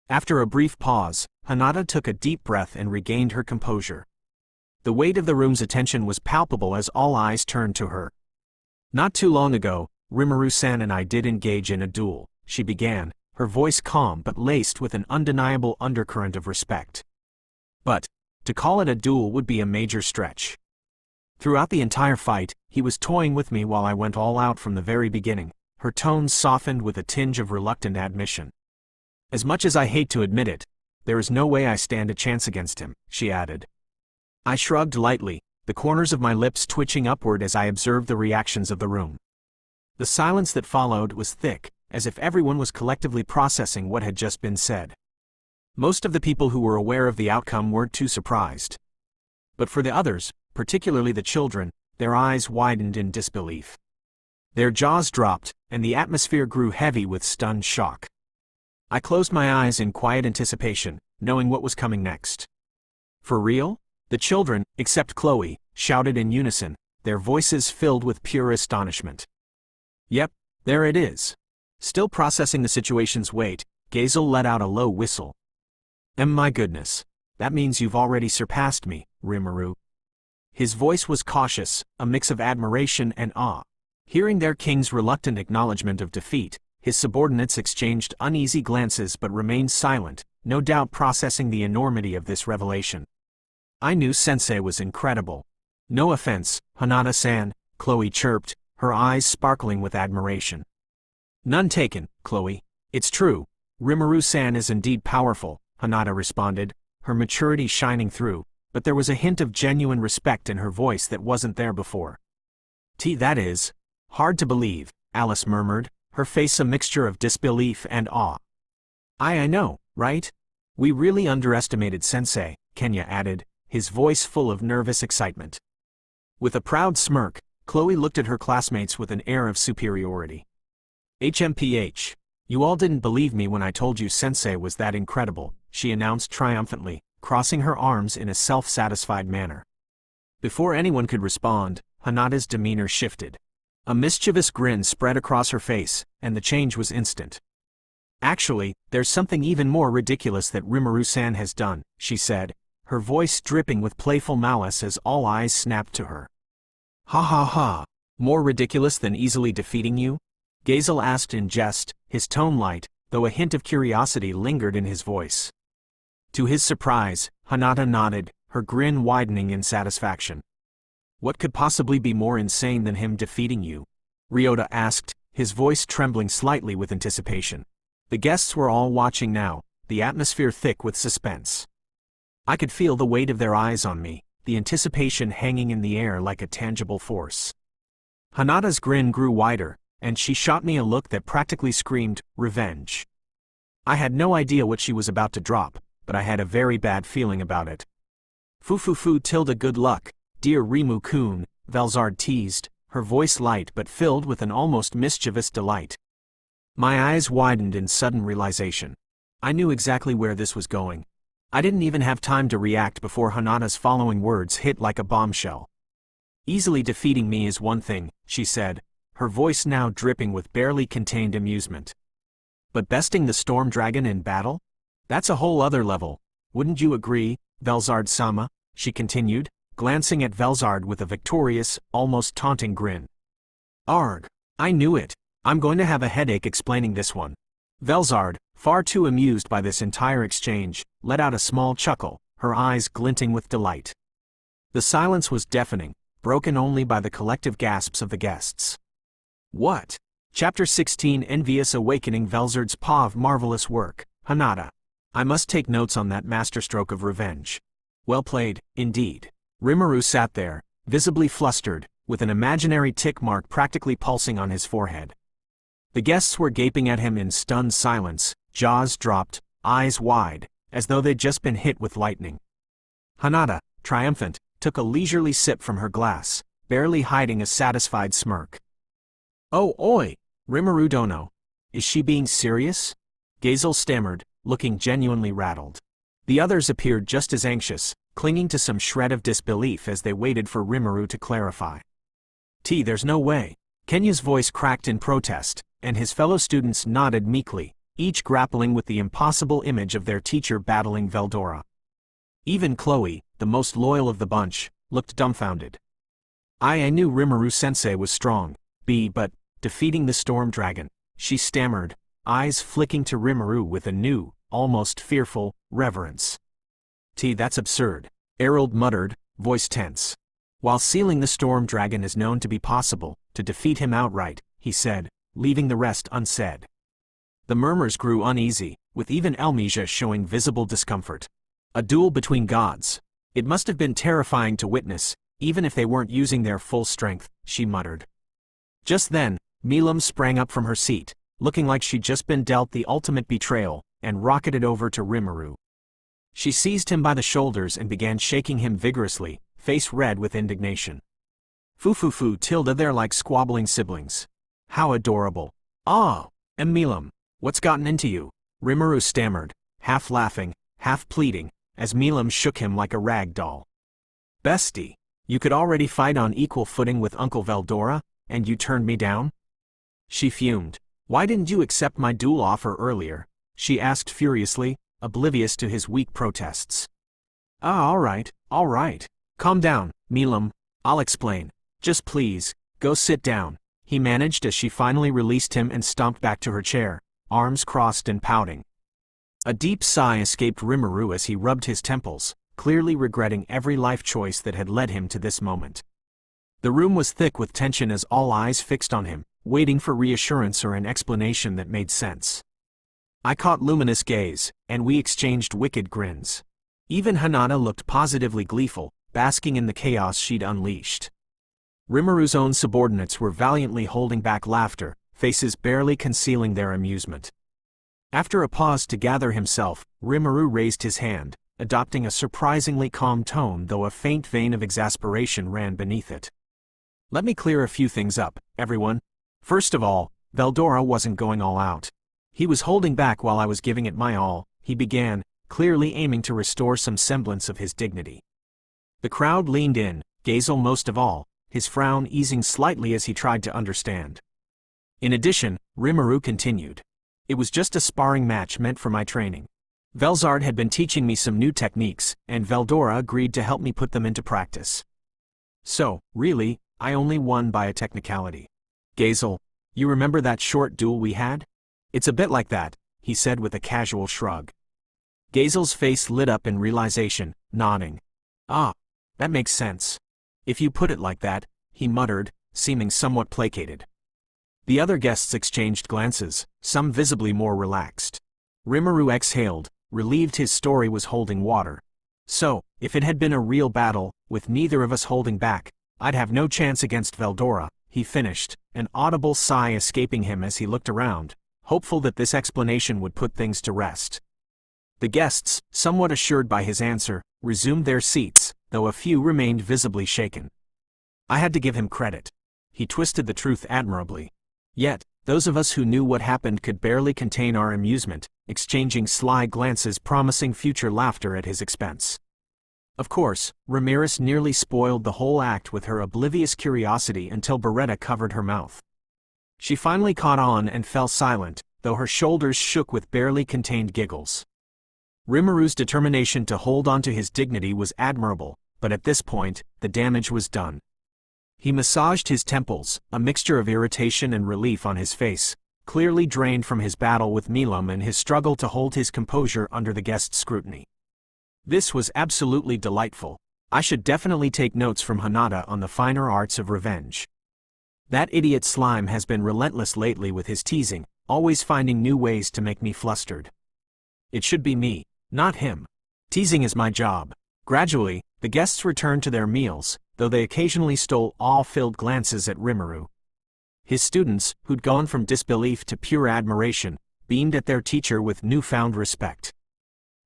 After a brief pause, Hinata took a deep breath and regained her composure. The weight of the room's attention was palpable as all eyes turned to her. Not too long ago, Rimuru-san and I did engage in a duel, she began, her voice calm but laced with an undeniable undercurrent of respect. But, to call it a duel would be a major stretch. Throughout the entire fight, he was toying with me while I went all out from the very beginning, her tones softened with a tinge of reluctant admission. As much as I hate to admit it, there is no way I stand a chance against him, she added. I shrugged lightly, the corners of my lips twitching upward as I observed the reactions of the room. The silence that followed was thick, as if everyone was collectively processing what had just been said. Most of the people who were aware of the outcome weren't too surprised. But for the others, particularly the children, their eyes widened in disbelief. Their jaws dropped, and the atmosphere grew heavy with stunned shock. I closed my eyes in quiet anticipation, knowing what was coming next. For real? The children, except Chloe, shouted in unison, their voices filled with pure astonishment. Yep, there it is. Still processing the situation's weight, Gazel let out a low whistle. My goodness. That means you've already surpassed me, Rimuru. His voice was cautious, a mix of admiration and awe. Hearing their king's reluctant acknowledgement of defeat, his subordinates exchanged uneasy glances but remained silent, no doubt processing the enormity of this revelation. I knew Sensei was incredible. No offense, Hinata-san, Chloe chirped, her eyes sparkling with admiration. None taken, Chloe. It's true. Rimuru-san is indeed powerful, Hinata responded, her maturity shining through, but there was a hint of genuine respect in her voice that wasn't there before. That is. Hard to believe, Alice murmured, her face a mixture of disbelief and awe. I know, right? We really underestimated Sensei, Kenya added, his voice full of nervous excitement. With a proud smirk, Chloe looked at her classmates with an air of superiority. HMPH. You all didn't believe me when I told you Sensei was that incredible, she announced triumphantly, crossing her arms in a self-satisfied manner. Before anyone could respond, Hinata's demeanor shifted. A mischievous grin spread across her face, and the change was instant. Actually, there's something even more ridiculous that Rimuru-san has done, she said, her voice dripping with playful malice as all eyes snapped to her. Ha ha ha. More ridiculous than easily defeating you? Gazel asked in jest, his tone light, though a hint of curiosity lingered in his voice. To his surprise, Hinata nodded, her grin widening in satisfaction. What could possibly be more insane than him defeating you? Ryota asked, his voice trembling slightly with anticipation. The guests were all watching now, the atmosphere thick with suspense. I could feel the weight of their eyes on me, the anticipation hanging in the air like a tangible force. Hinata's grin grew wider, and she shot me a look that practically screamed, revenge. I had no idea what she was about to drop, but I had a very bad feeling about it. Fu tilde good luck, dear Rimuru-kun, Velzard teased, her voice light but filled with an almost mischievous delight. My eyes widened in sudden realization. I knew exactly where this was going. I didn't even have time to react before Hanada's following words hit like a bombshell. Easily defeating me is one thing, she said, her voice now dripping with barely contained amusement. But besting the storm dragon in battle? That's a whole other level. Wouldn't you agree, Velzard-sama? She continued, glancing at Velzard with a victorious, almost taunting grin. Arg! I knew it. I'm going to have a headache explaining this one. Velzard, far too amused by this entire exchange, let out a small chuckle, her eyes glinting with delight. The silence was deafening, broken only by the collective gasps of the guests. What? Chapter 16 Envious Awakening Velzard's POV Marvelous work, Hanada. I must take notes on that masterstroke of revenge. Well played, indeed. Rimuru sat there, visibly flustered, with an imaginary tick mark practically pulsing on his forehead. The guests were gaping at him in stunned silence, jaws dropped, eyes wide, as though they'd just been hit with lightning. Hanada, triumphant, took a leisurely sip from her glass, barely hiding a satisfied smirk. Oh oi, Rimuru dono. Is she being serious? Gazel stammered, looking genuinely rattled. The others appeared just as anxious, clinging to some shred of disbelief as they waited for Rimuru to clarify. There's no way. Kenya's voice cracked in protest, and his fellow students nodded meekly, each grappling with the impossible image of their teacher battling Veldora. Even Chloe, the most loyal of the bunch, looked dumbfounded. I knew Rimuru-sensei was strong, but defeating the storm dragon, she stammered, eyes flicking to Rimuru with a new, almost fearful, reverence. That's absurd, Errol muttered, voice tense. While sealing the storm dragon is known to be possible, to defeat him outright, he said, leaving the rest unsaid. The murmurs grew uneasy, with even Elmesia showing visible discomfort. A duel between gods. It must have been terrifying to witness, even if they weren't using their full strength, she muttered. Just then, Milam sprang up from her seat, looking like she'd just been dealt the ultimate betrayal, and rocketed over to Rimuru. She seized him by the shoulders and began shaking him vigorously, face red with indignation. Fu tilde they're like squabbling siblings. How adorable. Ah, Milam, what's gotten into you? Rimuru stammered, half laughing, half pleading, as Milam shook him like a rag doll. Bestie, you could already fight on equal footing with Uncle Veldora, and you turned me down? She fumed. Why didn't you accept my duel offer earlier? She asked furiously, oblivious to his weak protests. All right. Calm down, Milam. I'll explain. Just please, go sit down, he managed as she finally released him and stomped back to her chair, arms crossed and pouting. A deep sigh escaped Rimuru as he rubbed his temples, clearly regretting every life choice that had led him to this moment. The room was thick with tension as all eyes fixed on him, waiting for reassurance or an explanation that made sense. I caught Luminous' gaze, and we exchanged wicked grins. Even Hanada looked positively gleeful, basking in the chaos she'd unleashed. Rimuru's own subordinates were valiantly holding back laughter, faces barely concealing their amusement. After a pause to gather himself, Rimuru raised his hand, adopting a surprisingly calm tone though a faint vein of exasperation ran beneath it. Let me clear a few things up, everyone. First of all, Veldora wasn't going all out. He was holding back while I was giving it my all, he began, clearly aiming to restore some semblance of his dignity. The crowd leaned in, Gazel most of all, his frown easing slightly as he tried to understand. In addition, Rimuru continued. It was just a sparring match meant for my training. Velzard had been teaching me some new techniques, and Veldora agreed to help me put them into practice. So, really, I only won by a technicality. Gazel, you remember that short duel we had? It's a bit like that, he said with a casual shrug. Gazel's face lit up in realization, nodding. Ah, that makes sense. If you put it like that, he muttered, seeming somewhat placated. The other guests exchanged glances, some visibly more relaxed. Rimuru exhaled, relieved his story was holding water. So, if it had been a real battle, with neither of us holding back, I'd have no chance against Veldora, he finished, an audible sigh escaping him as he looked around, hopeful that this explanation would put things to rest. The guests, somewhat assured by his answer, resumed their seats, though a few remained visibly shaken. I had to give him credit. He twisted the truth admirably. Yet, those of us who knew what happened could barely contain our amusement, exchanging sly glances promising future laughter at his expense. Of course, Ramirez nearly spoiled the whole act with her oblivious curiosity until Beretta covered her mouth. She finally caught on and fell silent, though her shoulders shook with barely contained giggles. Rimuru's determination to hold on to his dignity was admirable, but at this point, the damage was done. He massaged his temples, a mixture of irritation and relief on his face, clearly drained from his battle with Milam and his struggle to hold his composure under the guest's scrutiny. This was absolutely delightful. I should definitely take notes from Hinata on the finer arts of revenge. That idiot Slime has been relentless lately with his teasing, always finding new ways to make me flustered. It should be me, not him. Teasing is my job. Gradually, the guests returned to their meals, though they occasionally stole awe-filled glances at Rimuru. His students, who'd gone from disbelief to pure admiration, beamed at their teacher with newfound respect.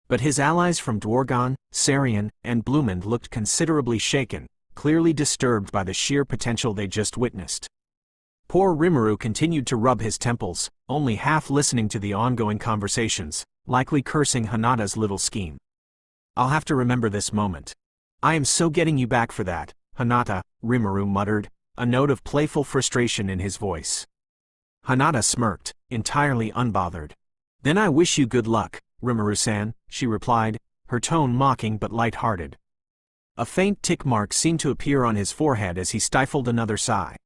But his allies from Dwargon, Sarian, and Blumend looked considerably shaken, clearly disturbed by the sheer potential they just witnessed. Poor Rimuru continued to rub his temples, only half listening to the ongoing conversations, likely cursing Hinata's little scheme. I'll have to remember this moment. I am so getting you back for that, Hinata, Rimuru muttered, a note of playful frustration in his voice. Hinata smirked, entirely unbothered. Then I wish you good luck, Rimuru-san, she replied, her tone mocking but light-hearted. A faint tick mark seemed to appear on his forehead as he stifled another sigh.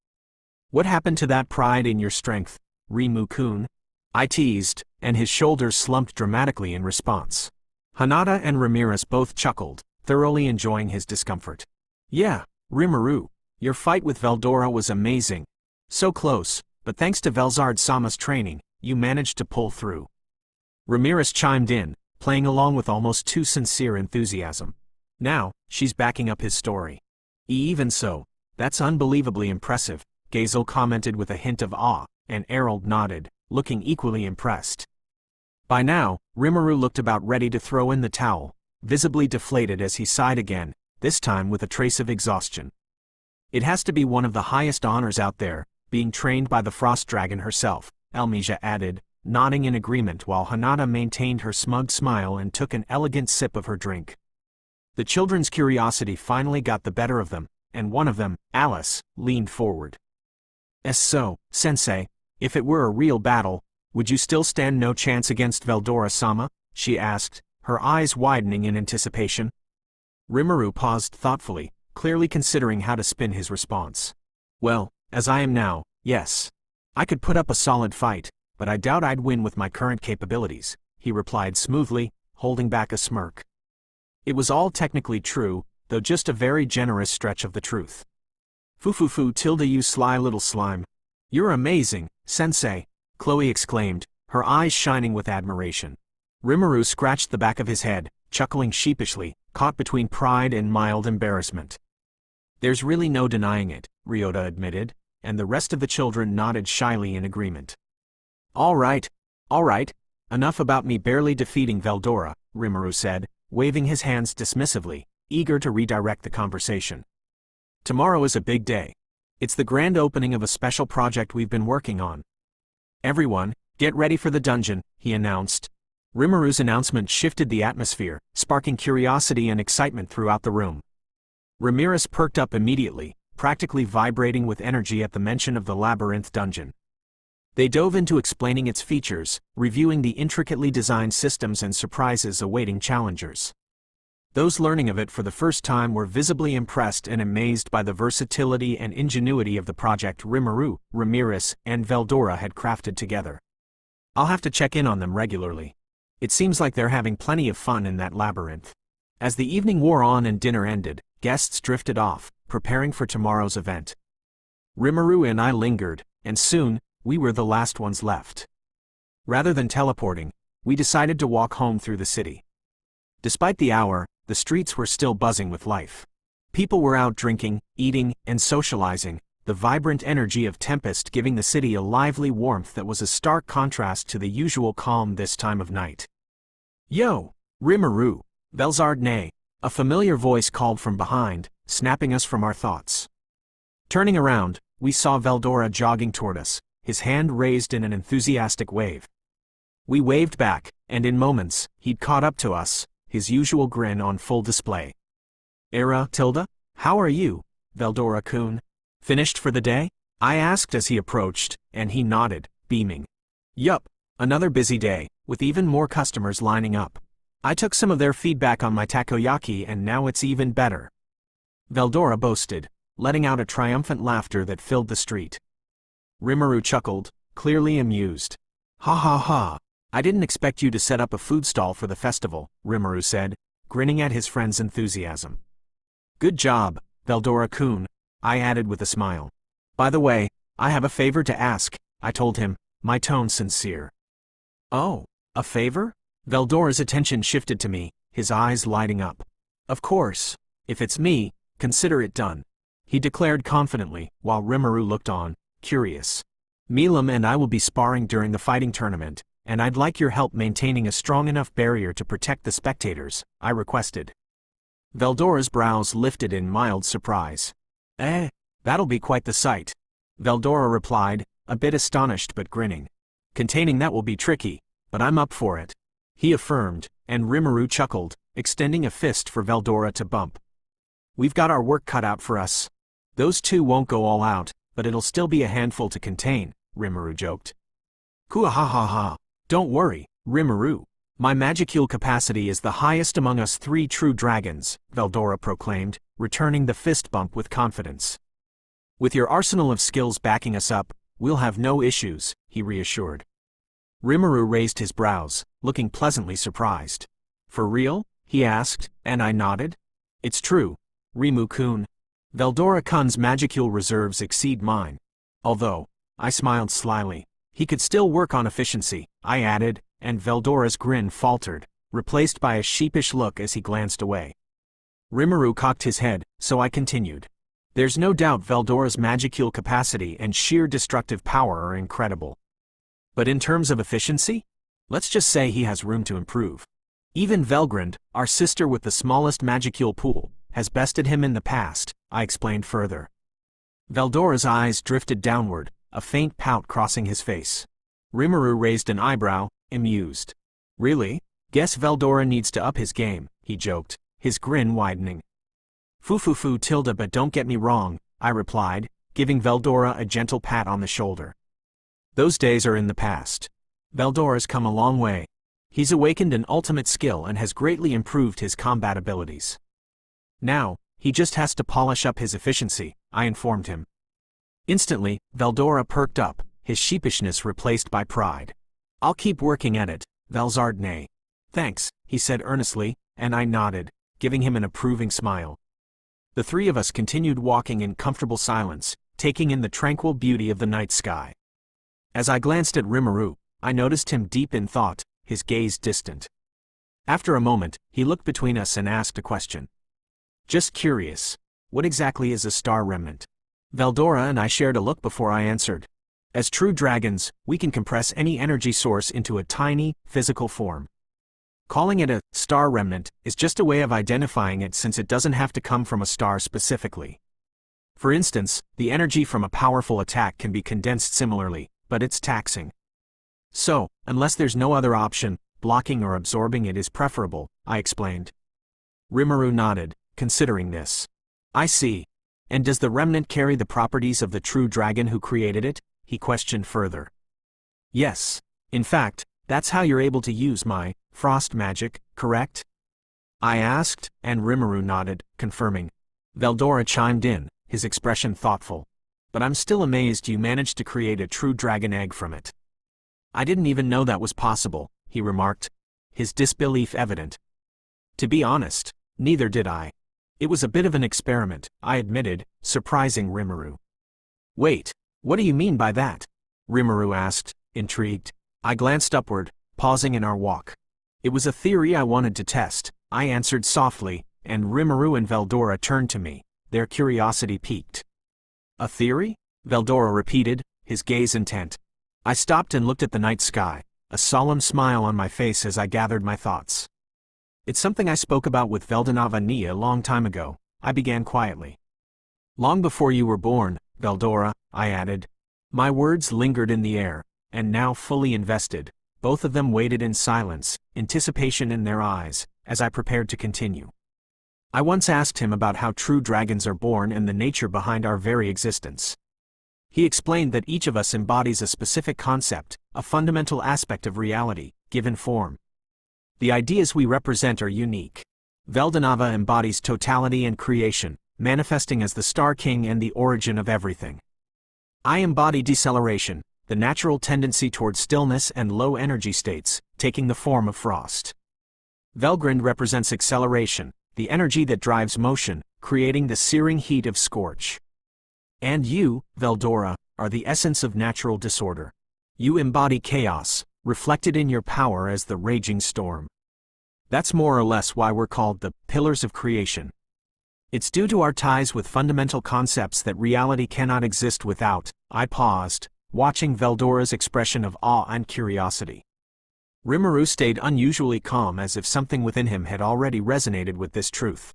What happened to that pride in your strength, Rimu-kun? I teased, and his shoulders slumped dramatically in response. Hinata and Ramirez both chuckled, thoroughly enjoying his discomfort. Yeah, Rimuru, your fight with Veldora was amazing. So close, but thanks to Velzard-sama's training, you managed to pull through. Ramirez chimed in, playing along with almost too sincere enthusiasm. Now, she's backing up his story. Even so, that's unbelievably impressive, Gazel commented with a hint of awe, and Errol nodded, looking equally impressed. By now, Rimuru looked about ready to throw in the towel, visibly deflated as he sighed again, this time with a trace of exhaustion. It has to be one of the highest honors out there, being trained by the Frost Dragon herself, Almesia added, nodding in agreement while Hinata maintained her smug smile and took an elegant sip of her drink. The children's curiosity finally got the better of them, and one of them, Alice, leaned forward. So, Sensei, if it were a real battle, would you still stand no chance against Veldora-sama? She asked, her eyes widening in anticipation. Rimuru paused thoughtfully, clearly considering how to spin his response. Well, as I am now, yes. I could put up a solid fight, but I doubt I'd win with my current capabilities, he replied smoothly, holding back a smirk. It was all technically true, though just a very generous stretch of the truth. Fufufu tilde you sly little slime. You're amazing, Sensei, Chloe exclaimed, her eyes shining with admiration. Rimuru scratched the back of his head, chuckling sheepishly, caught between pride and mild embarrassment. There's really no denying it, Ryota admitted, and the rest of the children nodded shyly in agreement. All right, enough about me barely defeating Veldora, Rimuru said, waving his hands dismissively, eager to redirect the conversation. Tomorrow is a big day. It's the grand opening of a special project we've been working on. Everyone, get ready for the dungeon, he announced. Rimuru's announcement shifted the atmosphere, sparking curiosity and excitement throughout the room. Ramirez perked up immediately, practically vibrating with energy at the mention of the labyrinth dungeon. They dove into explaining its features, reviewing the intricately designed systems and surprises awaiting challengers. Those learning of it for the first time were visibly impressed and amazed by the versatility and ingenuity of the project Rimuru, Ramirez, and Veldora had crafted together. I'll have to check in on them regularly. It seems like they're having plenty of fun in that labyrinth. As the evening wore on and dinner ended, guests drifted off, preparing for tomorrow's event. Rimuru and I lingered, and soon, we were the last ones left. Rather than teleporting, we decided to walk home through the city. Despite the hour, the streets were still buzzing with life. People were out drinking, eating, and socializing, the vibrant energy of Tempest giving the city a lively warmth that was a stark contrast to the usual calm this time of night. Yo, Rimuru, Velzard nay, a familiar voice called from behind, snapping us from our thoughts. Turning around, we saw Veldora jogging toward us, his hand raised in an enthusiastic wave. We waved back, and in moments, he'd caught up to us, his usual grin on full display. Tilda? How are you, Veldora-kun? Finished for the day? I asked as he approached, and he nodded, beaming. Yup, another busy day, with even more customers lining up. I took some of their feedback on my takoyaki and now it's even better. Veldora boasted, letting out a triumphant laughter that filled the street. Rimuru chuckled, clearly amused. Ha ha ha. I didn't expect you to set up a food stall for the festival, Rimuru said, grinning at his friend's enthusiasm. Good job, Veldora-kun, I added with a smile. By the way, I have a favor to ask, I told him, my tone sincere. Oh, a favor? Veldora's attention shifted to me, his eyes lighting up. Of course, if it's me, consider it done, he declared confidently, while Rimuru looked on, curious. Milam and I will be sparring during the fighting tournament, and I'd like your help maintaining a strong enough barrier to protect the spectators, I requested. Veldora's brows lifted in mild surprise. That'll be quite the sight, Veldora replied, a bit astonished but grinning. Containing that will be tricky, but I'm up for it, he affirmed, and Rimuru chuckled, extending a fist for Veldora to bump. We've got our work cut out for us. Those two won't go all out, but it'll still be a handful to contain, Rimuru joked. Kuahahaha. Don't worry, Rimuru. My magicule capacity is the highest among us three true dragons, Veldora proclaimed, returning the fist bump with confidence. With your arsenal of skills backing us up, we'll have no issues, he reassured. Rimuru raised his brows, looking pleasantly surprised. For real? He asked, and I nodded. It's true, Rimu-kun. Veldora-kun's magicule reserves exceed mine. Although, I smiled slyly, he could still work on efficiency, I added, and Veldora's grin faltered, replaced by a sheepish look as he glanced away. Rimuru cocked his head, so I continued. There's no doubt Veldora's magicule capacity and sheer destructive power are incredible. But in terms of efficiency? Let's just say he has room to improve. Even Velgrand, our sister with the smallest magicule pool, has bested him in the past, I explained further. Veldora's eyes drifted downward, a faint pout crossing his face. Rimuru raised an eyebrow, amused. Really? Guess Veldora needs to up his game, he joked, his grin widening. Foo Tilda, but don't get me wrong, I replied, giving Veldora a gentle pat on the shoulder. Those days are in the past. Veldora's come a long way. He's awakened an ultimate skill and has greatly improved his combat abilities. Now, he just has to polish up his efficiency, I informed him. Instantly, Veldora perked up, his sheepishness replaced by pride. I'll keep working at it, Velzard nay. Thanks, he said earnestly, and I nodded, giving him an approving smile. The three of us continued walking in comfortable silence, taking in the tranquil beauty of the night sky. As I glanced at Rimuru, I noticed him deep in thought, his gaze distant. After a moment, he looked between us and asked a question. Just curious, what exactly is a star remnant? Veldora and I shared a look before I answered. As true dragons, we can compress any energy source into a tiny, physical form. Calling it a star remnant is just a way of identifying it since it doesn't have to come from a star specifically. For instance, the energy from a powerful attack can be condensed similarly, but it's taxing. So, unless there's no other option, blocking or absorbing it is preferable, I explained. Rimuru nodded, considering this. I see. And does the remnant carry the properties of the true dragon who created it? He questioned further. Yes. In fact, that's how you're able to use my frost magic, correct? I asked, and Rimuru nodded, confirming. Veldora chimed in, his expression thoughtful. But I'm still amazed you managed to create a true dragon egg from it. I didn't even know that was possible, he remarked, his disbelief evident. To be honest, neither did I. It was a bit of an experiment, I admitted, surprising Rimuru. Wait, what do you mean by that? Rimuru asked, intrigued. I glanced upward, pausing in our walk. It was a theory I wanted to test, I answered softly, and Rimuru and Veldora turned to me, their curiosity piqued. A theory? Veldora repeated, his gaze intent. I stopped and looked at the night sky, a solemn smile on my face as I gathered my thoughts. It's something I spoke about with Veldora a long time ago, I began quietly. Long before you were born, Veldora, I added. My words lingered in the air, and now fully invested, both of them waited in silence, anticipation in their eyes, as I prepared to continue. I once asked him about how true dragons are born and the nature behind our very existence. He explained that each of us embodies a specific concept, a fundamental aspect of reality, given form. The ideas we represent are unique. Veldora embodies totality and creation, manifesting as the Star King and the origin of everything. I embody deceleration, the natural tendency toward stillness and low energy states, taking the form of frost. Velgrind represents acceleration, the energy that drives motion, creating the searing heat of scorch. And you, Veldora, are the essence of natural disorder. You embody chaos, reflected in your power as the raging storm. That's more or less why we're called the pillars of creation. It's due to our ties with fundamental concepts that reality cannot exist without. I paused, watching Veldora's expression of awe and curiosity. Rimuru stayed unusually calm, as if something within him had already resonated with this truth.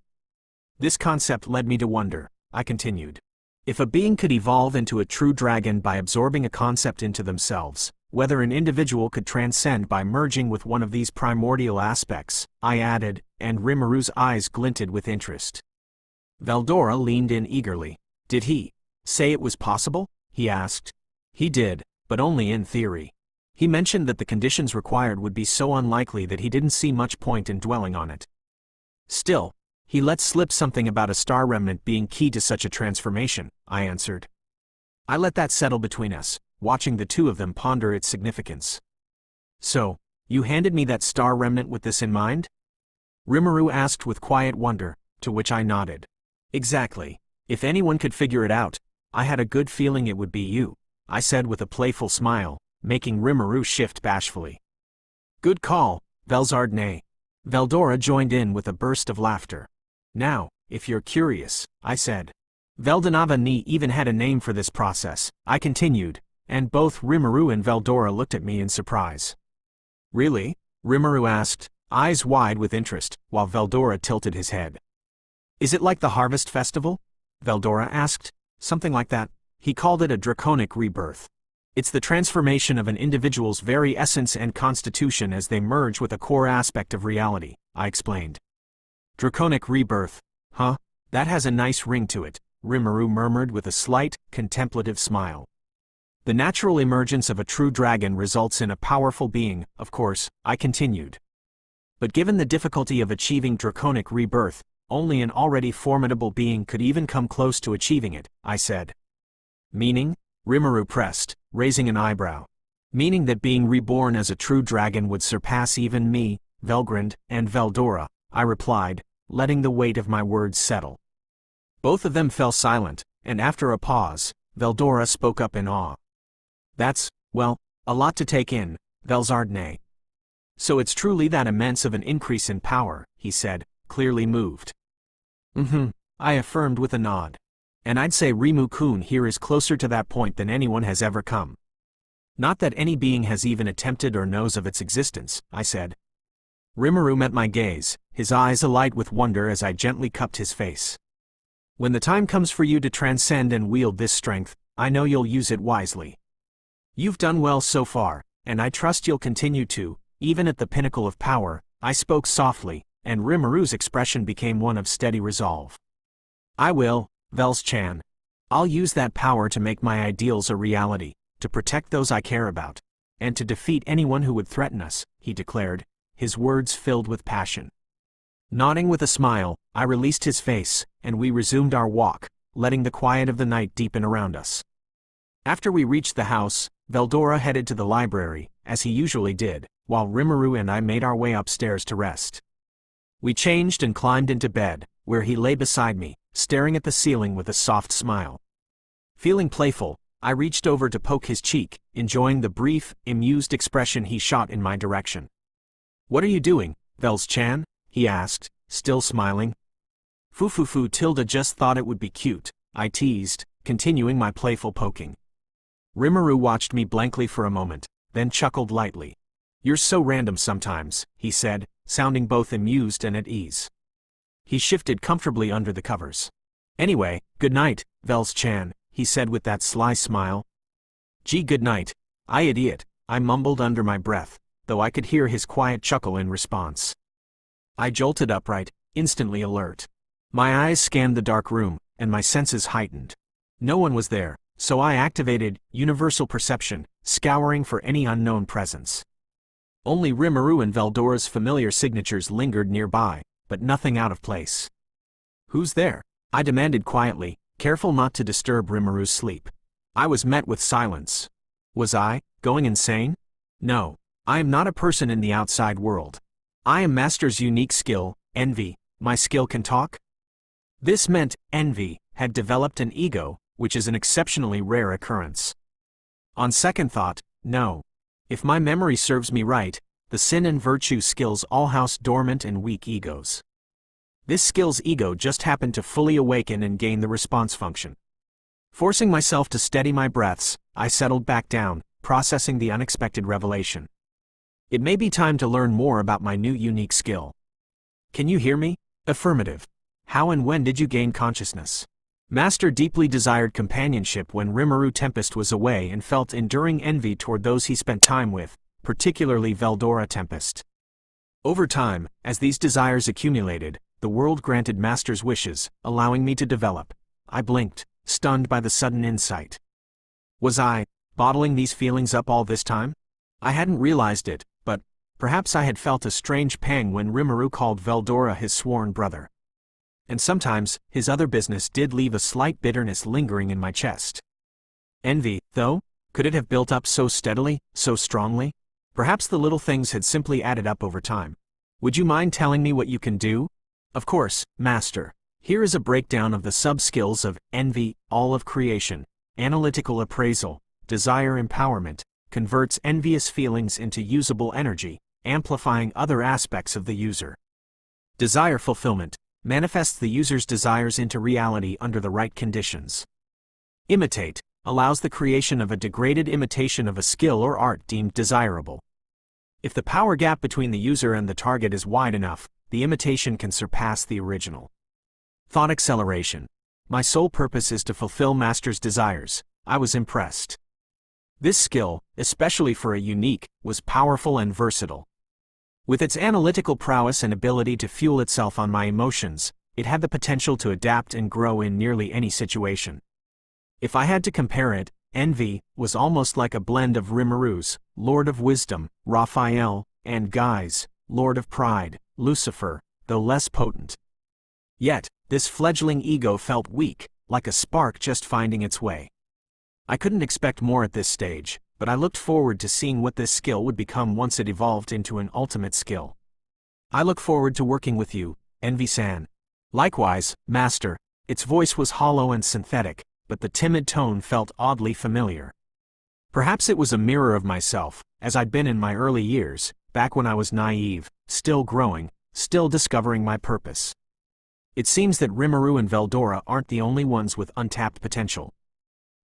This concept led me to wonder, I continued. If a being could evolve into a true dragon by absorbing a concept into themselves, whether an individual could transcend by merging with one of these primordial aspects, I added, and Rimuru's eyes glinted with interest. Veldora leaned in eagerly. Did he say it was possible? He asked. He did, but only in theory. He mentioned that the conditions required would be so unlikely that he didn't see much point in dwelling on it. Still, he let slip something about a star remnant being key to such a transformation, I answered. I let that settle between us, watching the two of them ponder its significance. So, you handed me that star remnant with this in mind? Rimuru asked with quiet wonder, to which I nodded. Exactly. If anyone could figure it out, I had a good feeling it would be you, I said with a playful smile, making Rimuru shift bashfully. Good call, Velzard nay. Veldora joined in with a burst of laughter. Now, if you're curious, I said. Veldora even had a name for this process, I continued, and both Rimuru and Veldora looked at me in surprise. Really? Rimuru asked, eyes wide with interest, while Veldora tilted his head. Is it like the Harvest Festival? Veldora asked. Something like that. He called it a draconic rebirth. It's the transformation of an individual's very essence and constitution as they merge with a core aspect of reality, I explained. Draconic rebirth, huh? That has a nice ring to it, Rimuru murmured with a slight, contemplative smile. The natural emergence of a true dragon results in a powerful being, of course, I continued. But given the difficulty of achieving draconic rebirth, only an already formidable being could even come close to achieving it, I said. Meaning? Rimuru pressed, raising an eyebrow. Meaning that being reborn as a true dragon would surpass even me, Velgrind, and Veldora, I replied, letting the weight of my words settle. Both of them fell silent, and after a pause, Veldora spoke up in awe. That's, well, a lot to take in, Velzard nay. So it's truly that immense of an increase in power, he said, clearly moved. I affirmed with a nod. And I'd say Rimuru-kun here is closer to that point than anyone has ever come. Not that any being has even attempted or knows of its existence, I said. Rimuru met my gaze, his eyes alight with wonder as I gently cupped his face. When the time comes for you to transcend and wield this strength, I know you'll use it wisely. You've done well so far, and I trust you'll continue to, even at the pinnacle of power, I spoke softly, and Rimuru's expression became one of steady resolve. I will, Vels-chan. I'll use that power to make my ideals a reality, to protect those I care about, and to defeat anyone who would threaten us, he declared, his words filled with passion. Nodding with a smile, I released his face, and we resumed our walk, letting the quiet of the night deepen around us. After we reached the house, Veldora headed to the library, as he usually did, while Rimuru and I made our way upstairs to rest. We changed and climbed into bed, where he lay beside me, staring at the ceiling with a soft smile. Feeling playful, I reached over to poke his cheek, enjoying the brief, amused expression he shot in my direction. What are you doing, Vels-chan? He asked, still smiling. Fufufu Tilda just thought it would be cute, I teased, continuing my playful poking. Rimuru watched me blankly for a moment, then chuckled lightly. You're so random sometimes, he said, sounding both amused and at ease. He shifted comfortably under the covers. "Anyway, good night, Velz-chan," he said with that sly smile. "Gee, good night, I idiot," I mumbled under my breath, though I could hear his quiet chuckle in response. I jolted upright, instantly alert. My eyes scanned the dark room, and my senses heightened. No one was there, so I activated universal perception, scouring for any unknown presence. Only Rimuru and Veldora's familiar signatures lingered nearby, but nothing out of place. "Who's there?" I demanded quietly, careful not to disturb Rimuru's sleep. I was met with silence. Was I going insane? No, I am not a person in the outside world. I am Master's unique skill, Envy. My skill can talk? This meant Envy had developed an ego, which is an exceptionally rare occurrence. On second thought, no. If my memory serves me right, the sin and virtue skills all house dormant and weak egos. This skill's ego just happened to fully awaken and gain the response function. Forcing myself to steady my breaths, I settled back down, processing the unexpected revelation. It may be time to learn more about my new unique skill. "Can you hear me?" "Affirmative." "How and when did you gain consciousness?" Master deeply desired companionship when Rimuru Tempest was away and felt enduring envy toward those he spent time with, particularly Veldora Tempest. Over time, as these desires accumulated, the world granted Master's wishes, allowing me to develop. I blinked, stunned by the sudden insight. Was I bottling these feelings up all this time? I hadn't realized it, but perhaps I had felt a strange pang when Rimuru called Veldora his sworn brother. And sometimes, his other business did leave a slight bitterness lingering in my chest. Envy, though? Could it have built up so steadily, so strongly? Perhaps the little things had simply added up over time. Would you mind telling me what you can do? Of course, Master. Here is a breakdown of the sub-skills of Envy, all of creation, analytical appraisal, desire empowerment, converts envious feelings into usable energy, amplifying other aspects of the user. Desire fulfillment, manifests the user's desires into reality under the right conditions. Imitate, allows the creation of a degraded imitation of a skill or art deemed desirable. If the power gap between the user and the target is wide enough, the imitation can surpass the original. Thought acceleration. My sole purpose is to fulfill Master's desires. I was impressed. This skill, especially for a unique, was powerful and versatile. With its analytical prowess and ability to fuel itself on my emotions, it had the potential to adapt and grow in nearly any situation. If I had to compare it, Envy was almost like a blend of Rimuru's, Lord of Wisdom, Raphael, and Guy's, Lord of Pride, Lucifer, though less potent. Yet, this fledgling ego felt weak, like a spark just finding its way. I couldn't expect more at this stage, but I looked forward to seeing what this skill would become once it evolved into an ultimate skill. I look forward to working with you, Envy-san. Likewise, Master. Its voice was hollow and synthetic, but the timid tone felt oddly familiar. Perhaps it was a mirror of myself, as I'd been in my early years, back when I was naive, still growing, still discovering my purpose. It seems that Rimuru and Veldora aren't the only ones with untapped potential.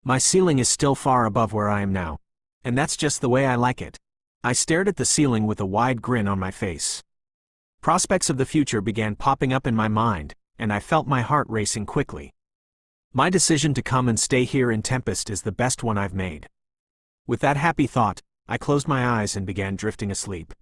My ceiling is still far above where I am now. And that's just the way I like it. I stared at the ceiling with a wide grin on my face. Prospects of the future began popping up in my mind, and I felt my heart racing quickly. My decision to come and stay here in Tempest is the best one I've made. With that happy thought, I closed my eyes and began drifting asleep.